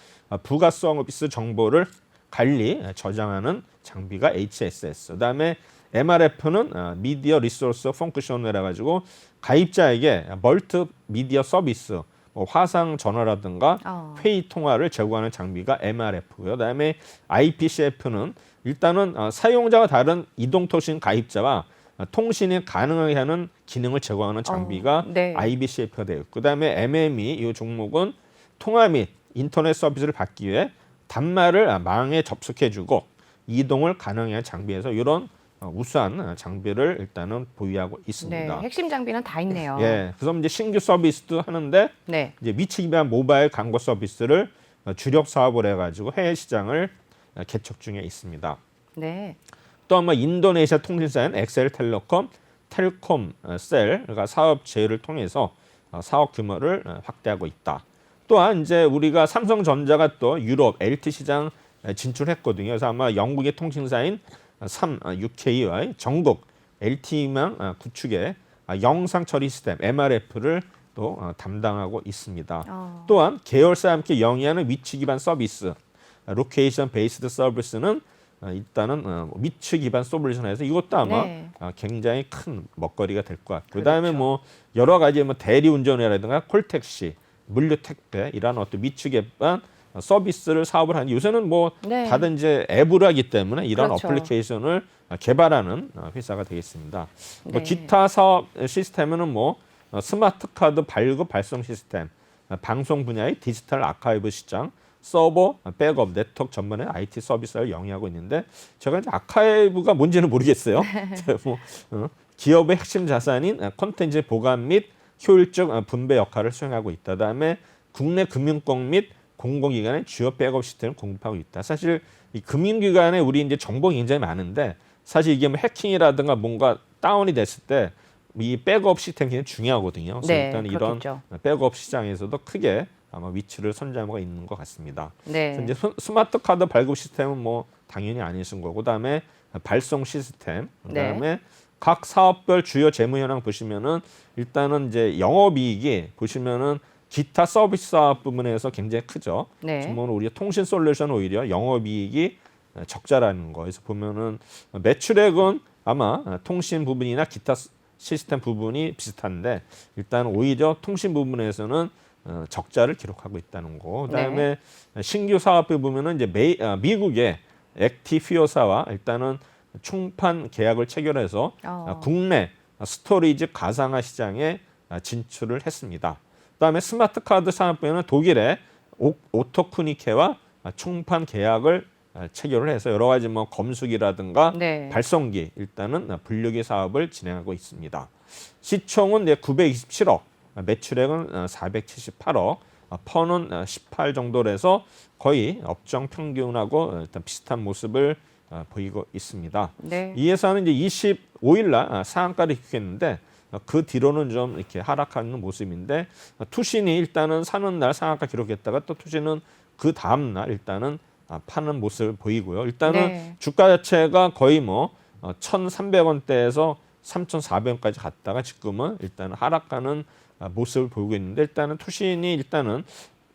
Speaker 2: 부가 서비스 정보를 관리, 저장하는 장비가 HSS. 그다음에 MRF는 미디어 리소스 펑크션을 해가지고 가입자에게 멀티 미디어 서비스, 뭐 화상 전화라든가 회의 통화를 제공하는 장비가 MRF고요. 그다음에 IPCF는 일단은 사용자가 다른 이동통신 가입자와 통신이 가능하게 하는 기능을 제공하는 장비가
Speaker 1: 네.
Speaker 2: IBCF가 되어 있고 그다음에 MME 이 종목은 통화 및 인터넷 서비스를 받기 위해 단말을 망에 접속해주고 이동을 가능하게 하는 장비에서 이런 우수한 장비를 일단은 보유하고 있습니다.
Speaker 1: 네, 핵심 장비는 다 있네요.
Speaker 2: 예, 그래서 이제 신규 서비스도 하는데
Speaker 1: 네.
Speaker 2: 이제 위치 기반 모바일 광고 서비스를 주력 사업을 해가지고 해외 시장을 개척 중에 있습니다.
Speaker 1: 네.
Speaker 2: 또 아마 인도네시아 통신사인 엑셀텔레콤, 텔콤셀과 사업 제휴를 통해서 사업 규모를 확대하고 있다. 또한 이제 우리가 삼성전자가 또 유럽 LT 시장 진출했거든요. 그래서 아마 영국의 통신사인 UK의 전국 LTE망 구축에 영상 처리 시스템 MRF를 또 담당하고 있습니다. 또한 계열사와 함께 영위하는 위치 기반 서비스, 로케이션 베이스드 서비스는 일단은 위치 기반 솔루션에서 이것도 아마
Speaker 1: 네.
Speaker 2: 굉장히 큰 먹거리가 될 것 같고, 그다음에 뭐 여러 가지 뭐 대리 운전이라든가 콜택시, 물류 택배 이런 어떤 위치 기반 서비스를 사업을 하는, 요새는 뭐
Speaker 1: 네.
Speaker 2: 다들 이제 앱으로 하기 때문에 이런
Speaker 1: 그렇죠.
Speaker 2: 어플리케이션을 개발하는 회사가 되겠습니다.
Speaker 1: 네.
Speaker 2: 뭐 기타 사업 시스템은 뭐 스마트 카드 발급 발송 시스템, 방송 분야의 디지털 아카이브 시장, 서버, 백업, 네트워크 전반의 IT 서비스를 영위하고 있는데, 제가 이제 아카이브가 뭔지는 모르겠어요. 뭐, 기업의 핵심 자산인 콘텐츠 보관 및 효율적 분배 역할을 수행하고 있다. 다음에 국내 금융권 및 공공기관의 주요 백업 시스템을 공급하고 있다. 사실 이 금융기관에 우리 이제 정보가 굉장히 많은데, 사실 이게 뭐 해킹이라든가 뭔가 다운이 됐을 때 이 백업 시스템이 굉장히 중요하거든요. 그래서
Speaker 1: 네,
Speaker 2: 일단
Speaker 1: 그렇겠죠.
Speaker 2: 이런 백업 시장에서도 크게 아마 위치를 선점하고 있는 것 같습니다.
Speaker 1: 네.
Speaker 2: 그래서 이제 스마트 카드 발급 시스템은 뭐 당연히 아니신 거고, 그다음에 발송 시스템, 그다음에
Speaker 1: 네.
Speaker 2: 각 사업별 주요 재무 현황 보시면은 일단은 이제 영업이익이 보시면은 기타 서비스 사업 부분에서 굉장히 크죠.
Speaker 1: 네.
Speaker 2: 지금은 우리 통신 솔루션 오히려 영업이익이 적자라는 거에서 보면은 매출액은 아마 통신 부분이나 기타 시스템 부분이 비슷한데, 일단 오히려 통신 부분에서는 적자를 기록하고 있다는 거. 그다음에 신규 사업에 보면은 이제 미국의 액티피오사와 일단은 총판 계약을 체결해서 국내 스토리지 가상화 시장에 진출을 했습니다. 그다음에 스마트 카드 산업부에는 독일의 오토쿠니케와 총판 계약을 체결을 해서 여러 가지 뭐 검수기라든가
Speaker 1: 네.
Speaker 2: 발송기 일단은 분류기 사업을 진행하고 있습니다. 시총은 927억, 매출액은 478억, 펀은 18 정도로 해서 거의 업종 평균하고 일단 비슷한 모습을 보이고 있습니다.
Speaker 1: 네.
Speaker 2: 이 회사는 이제 25일 날 상한가를 기록했는데, 그 뒤로는 좀 이렇게 하락하는 모습인데, 투신이 일단은 사는 날 상한가 기록했다가 또 투신은 그 다음 날 일단은 파는 모습을 보이고요. 일단은
Speaker 1: 네.
Speaker 2: 주가 자체가 거의 뭐 1,300원대에서 3,400원까지 갔다가 지금은 일단 하락하는 모습을 보이고 있는데, 일단은 투신이 일단은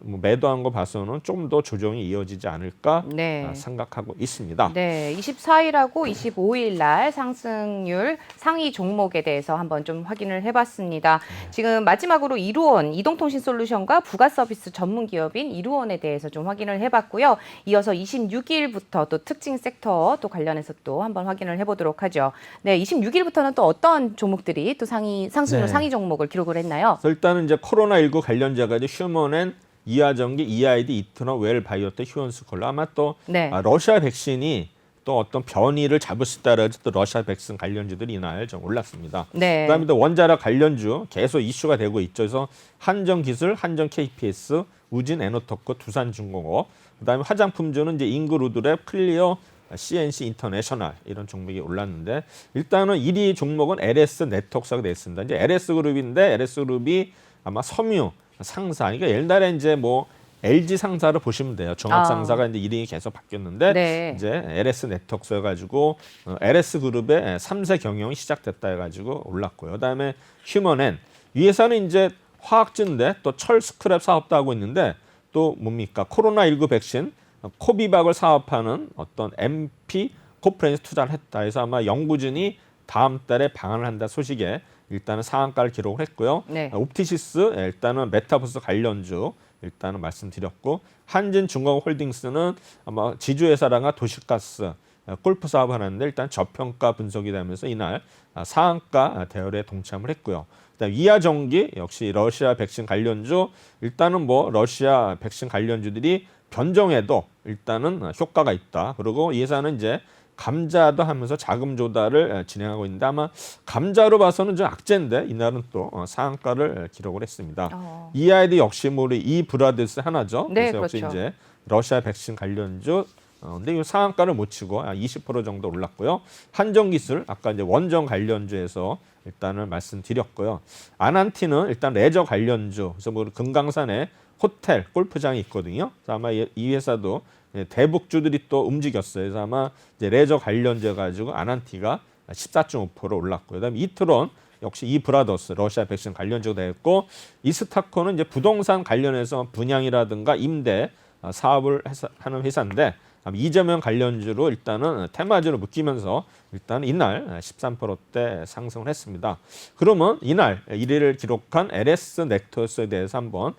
Speaker 2: 뭐 매도한 거 봐서는 좀 더 조정이 이어지지 않을까
Speaker 1: 네.
Speaker 2: 생각하고 있습니다.
Speaker 1: 네, 24일하고 25일 날 상승률 상위 종목에 대해서 한번 좀 확인을 해봤습니다. 지금 마지막으로 이루원, 이동통신솔루션과 부가서비스 전문 기업인 이루원에 대해서 좀 확인을 해봤고요. 이어서 26일부터 또 특징 섹터 또 관련해서 또 한번 확인을 해보도록 하죠. 네, 26일부터는 또 어떤 종목들이 또 상승률
Speaker 2: 네.
Speaker 1: 상위 종목을 기록을 했나요?
Speaker 2: 일단은 이제 코로나19 관련자가 이제 휴먼앤 이하전기, EID, 이터널, 웰 바이오텍, 휴원스콜라, 아마 또
Speaker 1: 네.
Speaker 2: 러시아 백신이 또 어떤 변이를 잡을 수 있다라고 해서 또 러시아 백신 관련주들이 이날 좀 올랐습니다.
Speaker 1: 네.
Speaker 2: 그다음에 또 원자력 관련주 계속 이슈가 되고 있죠. 그래서 한전기술, 한전 KPS, 우진 에너터코, 두산중공업, 그다음에 화장품주는 이제 잉그루드랩, 클리어, CNC 인터내셔널 이런 종목이 올랐는데, 일단은 1위 종목은 LS 네트워크스가 됐습니다. 이제 LS 그룹인데, LS 그룹이 아마 섬유 상사, 그러니까 옛날에 이제 뭐 LG 상사를 보시면 돼요. 종합 상사가 이제 이름이 계속 바뀌었는데,
Speaker 1: 네.
Speaker 2: 이제 LS 네트워크스 해가지고 LS 그룹의 3세 경영이 시작됐다 해가지고 올랐고요. 그다음에 휴먼앤, 이 회사는 이제 화학주인데 또 철 스크랩 사업도 하고 있는데, 또 뭡니까 코로나19 백신 코비박을 사업하는 어떤 MP 코프렌스 투자를 했다 해서 아마 영구준이 다음 달에 방한을 한다 소식에 일단은 상한가를 기록을 했고요.
Speaker 1: 네.
Speaker 2: 옵티시스 일단은 메타버스 관련주 일단은 말씀드렸고, 한진중공업홀딩스는 아마 지주회사랑과 도시가스 골프 사업을 하는데 일단 저평가 분석이 되면서 이날 상한가 대열에 동참을 했고요. 그다음 이하전기 역시 러시아 백신 관련주, 일단은 뭐 러시아 백신 관련주들이 변종에도 일단은 효과가 있다. 그리고 이 회사는 이제 감자도 하면서 자금 조달을 진행하고 있는데 아마 감자로 봐서는 좀 악재인데 이날은 또 상한가를 기록을 했습니다. EID 역시 뭐 우리 이브라데스 하나죠.
Speaker 1: 네,
Speaker 2: 그래서 역시
Speaker 1: 그렇죠.
Speaker 2: 이제 러시아 백신 관련주 근데 이 상한가를 못 치고 20% 정도 올랐고요. 한정기술 아까 이제 원전 관련주에서 일단은 말씀드렸고요. 아난티는 일단 레저 관련주. 그래서 뭐 금강산에 호텔, 골프장이 있거든요. 그래서 아마 이 회사도 대북주들이 또 움직였어요. 그래서 아마 이제 레저 관련주 가지고 아난티가 14.5% 올랐고요. 그다음에 이트론 역시 이브라더스 러시아 백신 관련주가 됐고 이스타코는 이제 부동산 관련해서 분양이라든가 임대 사업을 하는 회사인데 이재명 관련주로 일단은 테마주로 묶이면서 일단 이날 13%대 상승을 했습니다. 그러면 이날 1위를 기록한 LS 넥터스에 대해서 한번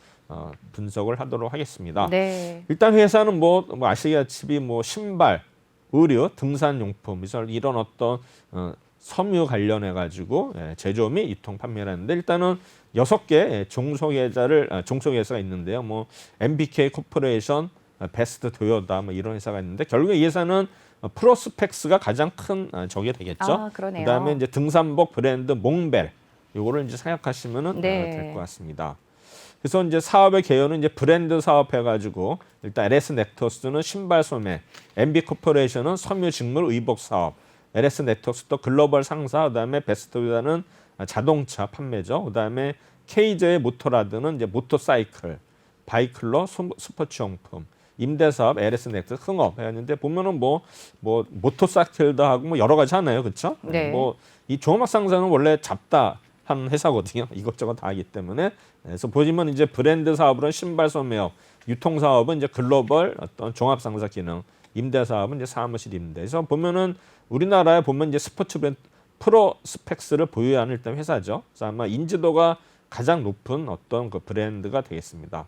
Speaker 2: 분석을 하도록 하겠습니다.
Speaker 1: 네.
Speaker 2: 일단 회사는 뭐 아시다시피 뭐 신발, 의류, 등산용품 이런 어떤 섬유 관련해 가지고 제조 및 유통 판매를 하는데 일단은 6개 종속회사가 있는데요. 뭐 MBK 코퍼레이션, 베스트 도요다 뭐 이런 회사가 있는데 결국에 이 회사는 프로스펙스가 가장 큰 적이 되겠죠.
Speaker 1: 그러네요.
Speaker 2: 그다음에 이제 등산복 브랜드 몽벨 요거를 이제 생각하시면은
Speaker 1: 네.
Speaker 2: 될 것 같습니다. 그래서 이제 사업의 개요는 이제 브랜드 사업 해가지고 일단 LS 넥터스는 신발 소매, MB 코퍼레이션은 섬유 직물 의복 사업, LS 넥터스도 글로벌 상사, 그다음에 베스트도요는 자동차 판매죠. 그다음에 KJ 모터라드는 이제 모터사이클, 바이클러, 스포츠용품. 임대사업, LS 넥터스, 흥업 했는데 보면은 뭐 모터사이클도 하고 뭐 여러 가지 하나요, 그렇죠?
Speaker 1: 네.
Speaker 2: 뭐 이 종합상사는 원래 잡다 한 회사거든요. 이것저것 다 하기 때문에 그래서 보시면 이제 브랜드 사업으로는 신발 소매업, 유통 사업은 이제 글로벌 어떤 종합상사 기능, 임대 사업은 이제 사무실 임대. 그래서 보면은 우리나라에 보면 이제 스포츠 브랜드 프로스펙스를 보유하는 일단 회사죠. 그래서 아마 인지도가 가장 높은 어떤 그 브랜드가 되겠습니다.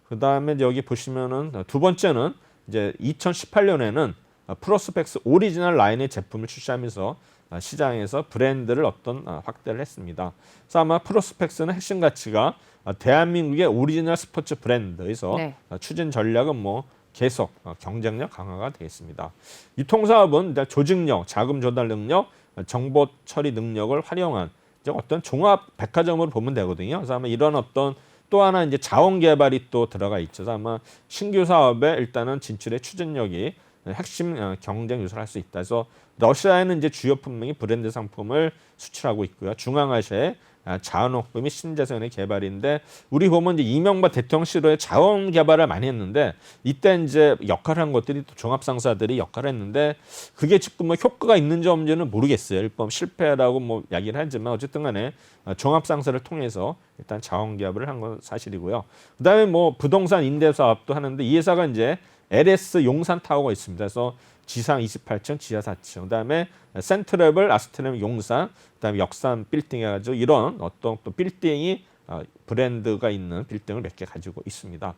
Speaker 2: 그다음에 여기 보시면은 두 번째는 이제 2018년에는 프로스펙스 오리지널 라인의 제품을 출시하면서 시장에서 브랜드를 확대를 했습니다. 그래서 아마 프로스펙스는 핵심 가치가 대한민국의 오리지널 스포츠 브랜드에서
Speaker 1: 네.
Speaker 2: 추진 전략은 뭐 계속 경쟁력 강화가 되겠습니다. 유통사업은 조직력, 자금 조달 능력, 정보 처리 능력을 활용한 이제 어떤 종합 백화점으로 보면 되거든요. 그래서 아마 이런 또 하나 이제 자원 개발이 또 들어가 있죠. 그래서 아마 신규 사업에 일단은 진출의 추진력이 핵심 경쟁 요소를 할 수 있다. 그래서 러시아에는 이제 주요 품목이 브랜드 상품을 수출하고 있고요. 중앙아시아에 자원옥도 및 신재생의 개발인데 우리 보면 이제 이명박 대통령 시절에 자원 개발을 많이 했는데 이때 이제 역할을 한 것들이 또 종합상사들이 역할을 했는데 그게 지금 뭐 효과가 있는지 없는지는 모르겠어요. 일단 실패라고 뭐 이야기를 하지만 어쨌든 간에 종합상사를 통해서 일단 자원 개발을 한 건 사실이고요. 그다음에 뭐 부동산 임대 사업도 하는데 이 회사가 이제 LS 용산 타워가 있습니다. 그래서 지상 28층, 지하 4층, 그다음에 센트레블, 아스트렘 용산, 그다음에 역삼 빌딩 해가지고 이런 어떤 또 빌딩이 브랜드가 있는 빌딩을 몇 개 가지고 있습니다.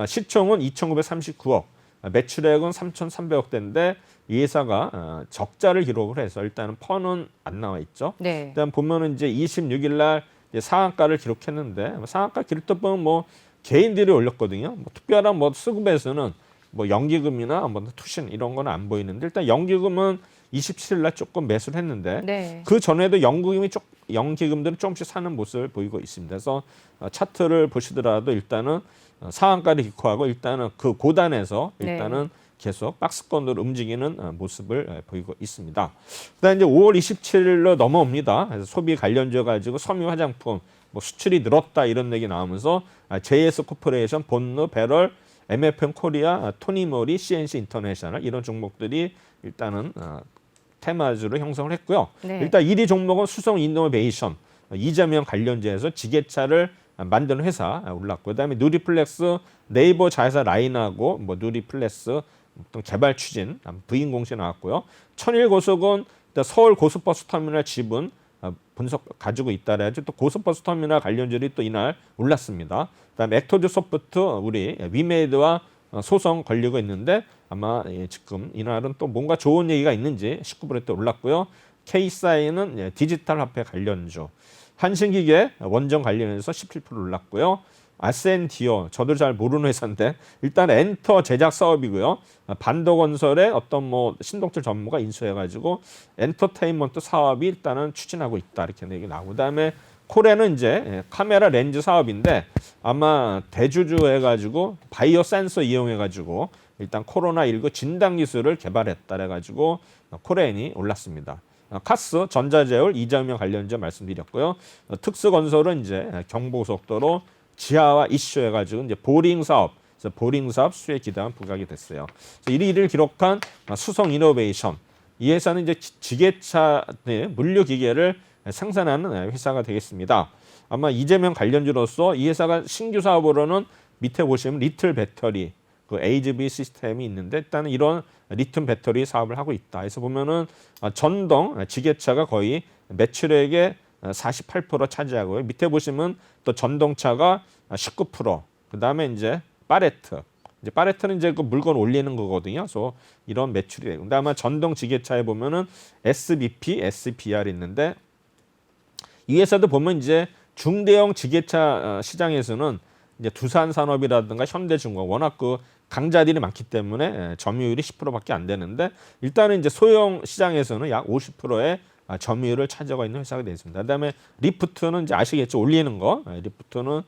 Speaker 2: 시총은 2,939억, 매출액은 3,300억대인데 이 회사가 적자를 기록을 해서 일단은 펀은 안 나와 있죠.
Speaker 1: 네.
Speaker 2: 일단 보면은 이제 26일 날 상한가를 기록했는데 상한가 기록도 보면 뭐 개인들이 올렸거든요. 뭐 특별한 뭐 수급에서는 뭐 연기금이나 뭐 투신 이런 건 안 보이는데 일단 연기금은 27일 날 조금 매수를 했는데
Speaker 1: 네.
Speaker 2: 그 전에도 연기금들은 조금씩 사는 모습을 보이고 있습니다. 그래서 차트를 보시더라도 일단은 상한가를 기코하고 일단은 그 고단에서 일단은 계속 박스권으로 움직이는 모습을 보이고 있습니다. 그다음에 이제 5월 27일로 넘어옵니다. 그래서 소비 관련주에 가지고 섬유 화장품 뭐 수출이 늘었다 이런 얘기 나오면서 JS 코퍼레이션, 본느, 배럴, MFM 코리아, 토니모리, CNC 인터내셔널 이런 종목들이 일단은 테마주로 형성을 했고요.
Speaker 1: 네.
Speaker 2: 일단 1위 종목은 수성 이노베이션, 이재명 관련주에서 지게차를 만드는 회사 올랐고, 그다음에 누리플렉스 네이버 자회사 라인하고 뭐 누리플렉스 어떤 개발 추진 부인 공시 나왔고요. 천일고속은 서울 고속버스 터미널 지분 분석 가지고 있다라야지 또 고속버스 터미널 관련주들이 또 이날 올랐습니다. 그다음에 액토즈 소프트 우리 위메이드와 소송 걸리고 있는데 아마 지금 이날은 또 뭔가 좋은 얘기가 있는지 19% 올랐고요. K사인은 디지털 화폐 관련주, 한신기계 원전 관련해서 17% 올랐고요. 아센티오, 저도 잘 모르는 회사인데 일단 엔터 제작 사업이고요. 반도건설의 어떤 뭐 신동철 전무가 인수해가지고 엔터테인먼트 사업이 일단은 추진하고 있다 이렇게 얘기 나오고, 그다음에 코레는 이제 카메라 렌즈 사업인데 아마 대주주해가지고 바이오 센서 이용해가지고 일단 코로나19 진단 기술을 개발했다 해가지고 코레인이 올랐습니다. 카스 전자제올 이재명 관련자 말씀드렸고요. 특수건설은 이제 경부고속도로 지하화 이슈 해가지고 이제 보링 사업, 그래서 보링 사업 수혜 기대가 부각이 됐어요. 1위를 기록한 수성 이노베이션, 이 회사는 이제 지게차 물류 기계를 생산하는 회사가 되겠습니다. 아마 이재명 관련주로서 이 회사가 신규 사업으로는 밑에 보시면 리틀 배터리, 그 HB 시스템이 있는데 일단은 이런 리튬 배터리 사업을 하고 있다. 그래서 보면은 전동 지게차가 거의 매출액의 48% 차지하고요. 밑에 보시면 또 전동차가 19%. 그다음에 이제 파레트. 이제 파레트는 이제 그 물건 올리는 거거든요. 그래서 이런 매출이 되고. 그다음에 전동 지게차에 보면은 SBP, SBR 있는데 이 회사도 보면 이제 중대형 지게차 시장에서는 이제 두산산업이라든가 현대중공업 워낙 그 강자들이 많기 때문에 점유율이 10%밖에 안 되는데 일단은 이제 소형 시장에서는 약 50%의 점유율을 차지하고 있는 회사가 되어 있습니다. 그다음에 리프트는 이제 아시겠죠, 올리는 거. 리프트는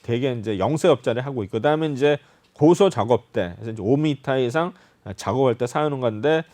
Speaker 2: 대개 이제 영세업자를 하고 있고, 그다음에 이제 고소 작업대, 그래서 이제 5m 이상 작업할 때 사용하는 건데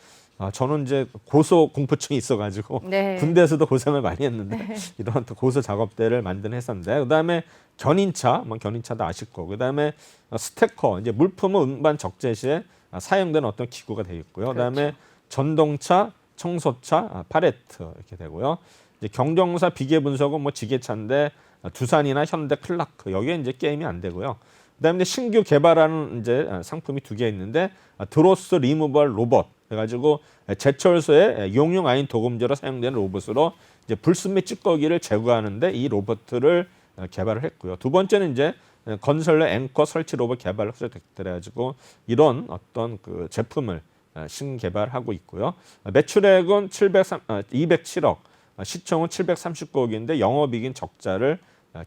Speaker 2: 저는 이제 고소 공포증이 있어가지고
Speaker 1: 네.
Speaker 2: 군대에서도 고생을 많이 했는데 이런 또 고소 작업대를 만든 회사인데, 그다음에 견인차, 뭐 견인차도 아실 거고, 그다음에 스테커, 이제 물품을 운반 적재 시에 사용되는 어떤 기구가 되겠고요. 그다음에
Speaker 1: 그렇죠.
Speaker 2: 전동차, 청소차, 파레트 이렇게 되고요. 이제 경정사 비계 분석은 뭐 지게차인데 두산이나 현대, 클라크 여기에 이제 게임이 안 되고요. 그다음에 이제 신규 개발하는 이제 상품이 2개 있는데 드로스 리무벌 로봇 해가지고 제철소에 용융 아닌 도금제로 사용되는 로봇으로 이제 불순물 찌꺼기를 제거하는데 이 로봇을 개발을 했고요. 두 번째는 이제 건설 내 앵커 설치 로봇 개발을 해가지고 이런 어떤 그 제품을 신개발하고 있고요. 매출액은 207억, 시총은 739억인데 영업이익은 적자를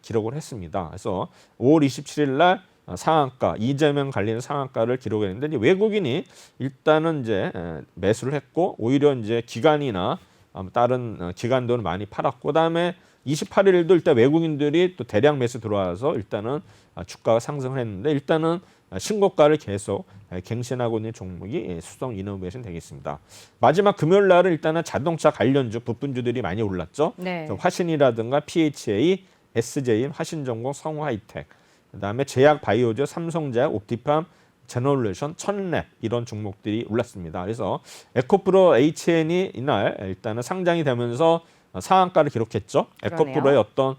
Speaker 2: 기록을 했습니다. 그래서 5월 27일 날 상한가, 이재명 관련 상한가를 기록했는데 이제 외국인이 일단은 이제 매수를 했고 오히려 이제 기관이나 다른 기관들은 많이 팔았고, 그다음에 28일도 일단 외국인들이 또 대량 매수 들어와서 일단은 주가가 상승을 했는데 일단은 신고가를 계속 갱신하고 있는 종목이 수성 이노베이션 되겠습니다. 마지막 금요일 날은 일단은 자동차 관련주 부품주들이 많이 올랐죠.
Speaker 1: 네.
Speaker 2: 화신이라든가 PHA, SJ, 화신전공, 성우하이텍, 그다음에 제약 바이오즈, 삼성제약, 옵티팜, 제너레이션, 천랩 이런 종목들이 올랐습니다. 그래서 에코프로 HN이 이날 일단은 상장이 되면서 상한가를 기록했죠.
Speaker 1: 그러네요.
Speaker 2: 에코프로의 어떤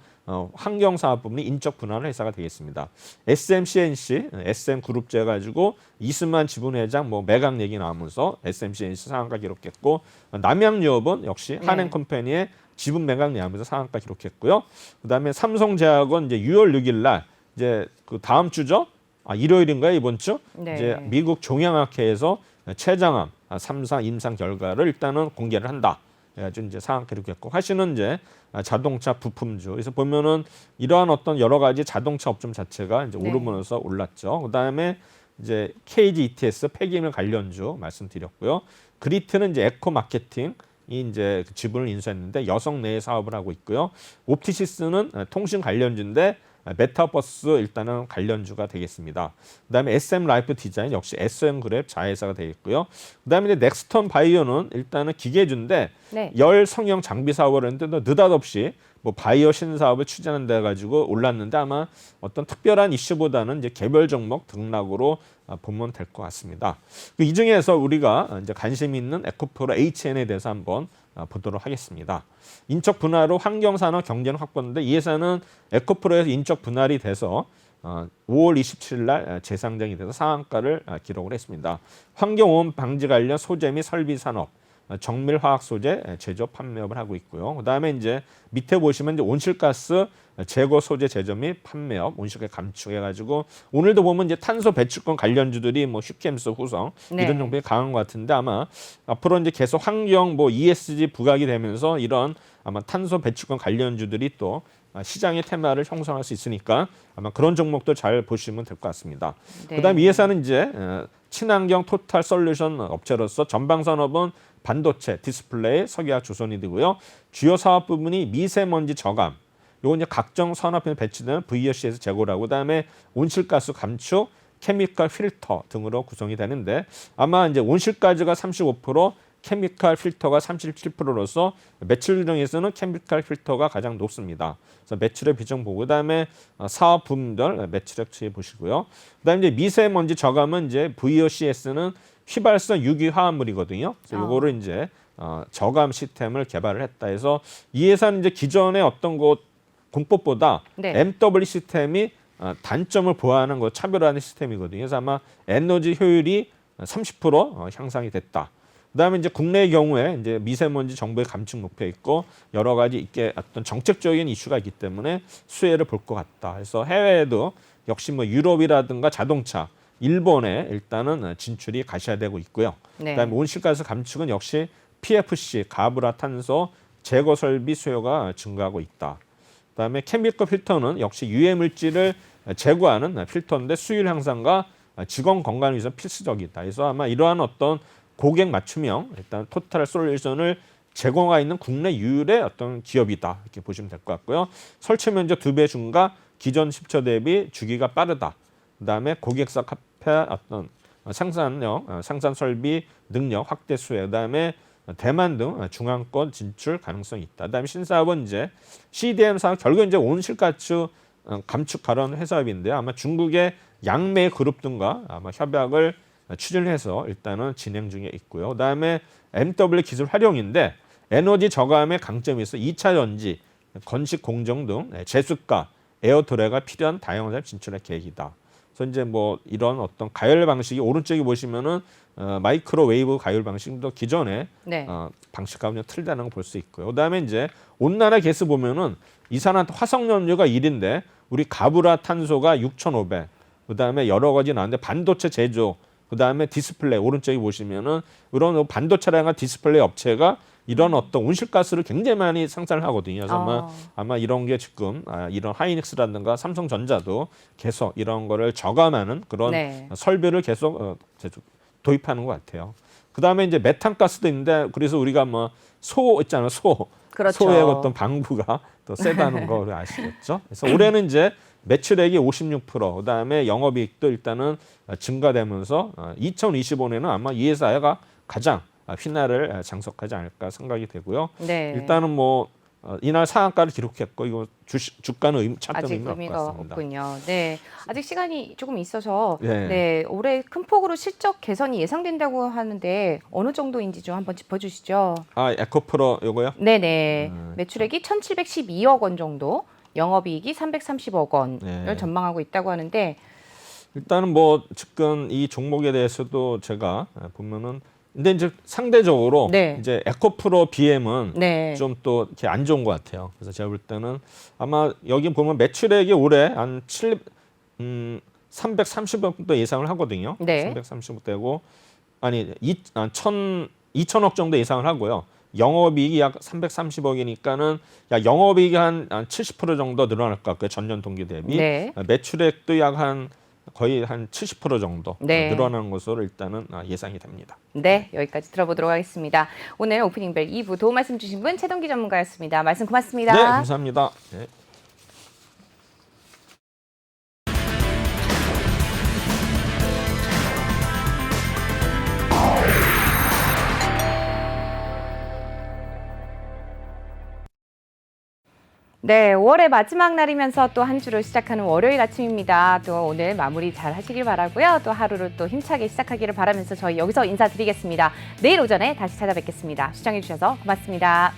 Speaker 2: 환경사업 부분이 인적 분할의 회사가 되겠습니다. SMCNC, SM그룹제 가지고 이승만 지분회장 뭐 매각 얘기 나오면서 SMCNC 상한가 기록했고, 남양유업은 역시
Speaker 1: 네.
Speaker 2: 한행컴퍼니의 지분 매각 내하면서 상한가 기록했고요. 그다음에 삼성제약은 이제 6월 6일 날 이제 그 다음 주죠. 일요일인가요, 이번 주?
Speaker 1: 네.
Speaker 2: 이제 미국 종양학회에서 췌장암 3상 임상 결과를 일단은 공개를 한다. 그래가지고 이제 상한가 기록했고, 화신은 이제 자동차 부품주. 그래서 보면은 이러한 어떤 여러 가지 자동차 업종 자체가 이제
Speaker 1: 네.
Speaker 2: 오르면서 올랐죠. 그다음에 이제 KG ETS 폐기물 관련주 말씀드렸고요. 그리트는 이제 에코 마케팅 이 이제 지분을 인수했는데 여성 내에 사업을 하고 있고요. 옵티시스는 통신 관련주인데 메타버스 일단은 관련주가 되겠습니다. 그다음에 SM 라이프 디자인 역시 SM그룹 자회사가 되겠고요. 그다음에 이제 넥스턴 바이오는 일단은 기계주인데
Speaker 1: 네.
Speaker 2: 열 성형 장비 사업을 했는데 느닷없이 뭐 바이오 신사업을 추진한다 해가지고 올랐는데 아마 어떤 특별한 이슈보다는 이제 개별 종목 등락으로 보면 될 것 같습니다. 이 중에서 우리가 이제 관심 있는 에코프로 HN에 대해서 한번 보도록 하겠습니다. 인적 분할로 환경산업 경제는 확보인데 이 회사는 에코프로에서 인적 분할이 돼서 5월 27일 날 재상장이 돼서 상한가를 기록을 했습니다. 환경오염 방지 관련 소재 및 설비 산업, 정밀화학 소재 제조 판매업을 하고 있고요. 그다음에 이제 밑에 보시면 이제 온실가스 제거 소재 제조 및 판매업, 온실가스 감축해가지고 오늘도 보면 이제 탄소 배출권 관련주들이 뭐 슈캠스, 후성
Speaker 1: 네.
Speaker 2: 이런 종목이 강한 것 같은데 아마 앞으로 이제 계속 환경 뭐 ESG 부각이 되면서 이런 아마 탄소 배출권 관련주들이 또 시장의 테마를 형성할 수 있으니까 아마 그런 종목도 잘 보시면 될 것 같습니다.
Speaker 1: 네.
Speaker 2: 그다음 이 회사는 이제 친환경 토탈 솔루션 업체로서 전방 산업은 반도체, 디스플레이, 석유화학, 조선이 되고요. 주요 사업 부분이 미세먼지 저감, 요거 이제 각종 산업에 배치되는 VOC에서 제고라고, 그다음에 온실가스 감축, 케미컬 필터 등으로 구성이 되는데 아마 이제 온실가스가 35%, 케미컬 필터가 37%로서 매출 중에서는 케미컬 필터가 가장 높습니다. 그래서 매출의 비중 보고 그다음에 사업 부문별 매출액 추이 보시고요. 그다음에 이제 미세먼지 저감은 이제 VOCS는 휘발성 유기 화합물이거든요. 그래서 요거를 이제 저감 시스템을 개발을 했다 해서 이 회사는 이제 기존의 어떤 것 공법보다
Speaker 1: 네.
Speaker 2: MW 시스템이 단점을 보완하는 거 차별화하는 시스템이거든요. 그래서 아마 에너지 효율이 30% 향상이 됐다. 그다음에 이제 국내의 경우에 이제 미세먼지 정부의 감축 목표 있고 여러 가지 이게 어떤 정책적인 이슈가 있기 때문에 수혜를 볼 것 같다. 그래서 해외에도 역시 뭐 유럽이라든가 자동차, 일본에 일단은 진출이 가시화되고 있고요.
Speaker 1: 네.
Speaker 2: 그다음에 온실가스 감축은 역시 PFC, 가브라탄소 제거 설비 수요가 증가하고 있다. 그다음에 케미컬 필터는 역시 유해 물질을 제거하는 필터인데 수율 향상과 직원 건강 위해서 필수적이다. 그래서 아마 이러한 어떤 고객 맞춤형 일단 토탈 솔루션을 제공하고 있는 국내 유일의 어떤 기업이다 이렇게 보시면 될 것 같고요. 설치 면적 2배 증가, 기존 칩처 대비 주기가 빠르다. 그다음에 고객사 카페 어떤 생산력, 생산 설비 능력 확대 수혜, 그다음에 대만 등 중앙권 진출 가능성이 있다. 그다음에 신사업은 이제 CDM 사업 결국 이제 온실가스 감축 관련 회사업인데 아마 중국의 양메 그룹 등과 아마 협약을 추진해서 일단은 진행 중에 있고요. 그다음에 MW 기술 활용인데 에너지 저감의 강점이 있어 2차 전지, 건식 공정 등 제수가, 에어드라이가 필요한 다양한 사업 진출할 계획이다. 그래서 이제 뭐 이런 어떤 가열 방식이 오른쪽에 보시면은 마이크로웨이브 가열 방식도 기존의
Speaker 1: 네.
Speaker 2: 방식하고 틀다는 걸 볼 수 있고요. 그다음에 이제 온난화 개수 보면은 이산화탄 화석연료가 1인데 우리 가브라탄소가 6,500. 그다음에 여러 가지 나왔는데 반도체 제조, 그다음에 디스플레이 오른쪽에 보시면은 이런 반도체랑 디스플레이 업체가 이런 어떤 온실가스를 굉장히 많이 생산을 하거든요. 그래서 아마 이런 게 지금 이런 하이닉스라든가 삼성전자도 계속 이런 거를 저감하는 그런
Speaker 1: 네.
Speaker 2: 설비를 계속 도입하는 것 같아요. 그다음에 이제 메탄가스도 있는데 그래서 우리가 뭐 소 있잖아요.
Speaker 1: 그렇죠.
Speaker 2: 소의 어떤 방부가 더 세다는 거 아시겠죠? 그래서 올해는 이제 매출액이 56%, 그다음에 영업이익도 일단은 증가되면서 2025년에는 아마 이 회사가 가장 휘날을 장석하지 않을까 생각이 되고요.
Speaker 1: 네.
Speaker 2: 일단은 뭐 이날 상한가를 기록했고 이거 주가는 차트
Speaker 1: 아직
Speaker 2: 의미가
Speaker 1: 의미가
Speaker 2: 없습니다.
Speaker 1: 없군요. 네, 아직 시간이 조금 있어서
Speaker 2: 네.
Speaker 1: 네, 올해 큰 폭으로 실적 개선이 예상된다고 하는데 어느 정도인지 좀 한번 짚어주시죠.
Speaker 2: 에코프로 요거요?
Speaker 1: 네네, 매출액이 1,712억 원 정도, 영업이익이 330억 원을
Speaker 2: 네.
Speaker 1: 전망하고 있다고 하는데
Speaker 2: 일단은 뭐 지금 이 종목에 대해서도 제가 보면은 근데 이제 상대적으로
Speaker 1: 네.
Speaker 2: 이제 에코프로 BM은
Speaker 1: 네.
Speaker 2: 좀 또 이렇게 안 좋은 것 같아요. 그래서 제가 볼 때는 아마 여기 보면 매출액이 올해 한 330억 정도 예상을 하거든요.
Speaker 1: 네.
Speaker 2: 330억 되고 아니 2천억 정도 예상을 하고요. 영업이익이 약 330억이니까는 영업이익이 한 70% 정도 늘어날 것 같고요. 전년 동기 대비.
Speaker 1: 네.
Speaker 2: 매출액도 약 한 거의 한 70% 정도
Speaker 1: 네.
Speaker 2: 늘어나는 것으로 일단은 예상이 됩니다.
Speaker 1: 네, 여기까지 들어보도록 하겠습니다. 오늘 오프닝벨 2부 도움 말씀 주신 분 최동기 전문가였습니다. 말씀 고맙습니다.
Speaker 2: 네, 감사합니다. 네.
Speaker 1: 네, 5월의 마지막 날이면서 또 한 주를 시작하는 월요일 아침입니다. 또 오늘 마무리 잘 하시길 바라고요. 또 하루를 또 힘차게 시작하기를 바라면서 저희 여기서 인사드리겠습니다. 내일 오전에 다시 찾아뵙겠습니다. 시청해주셔서 고맙습니다.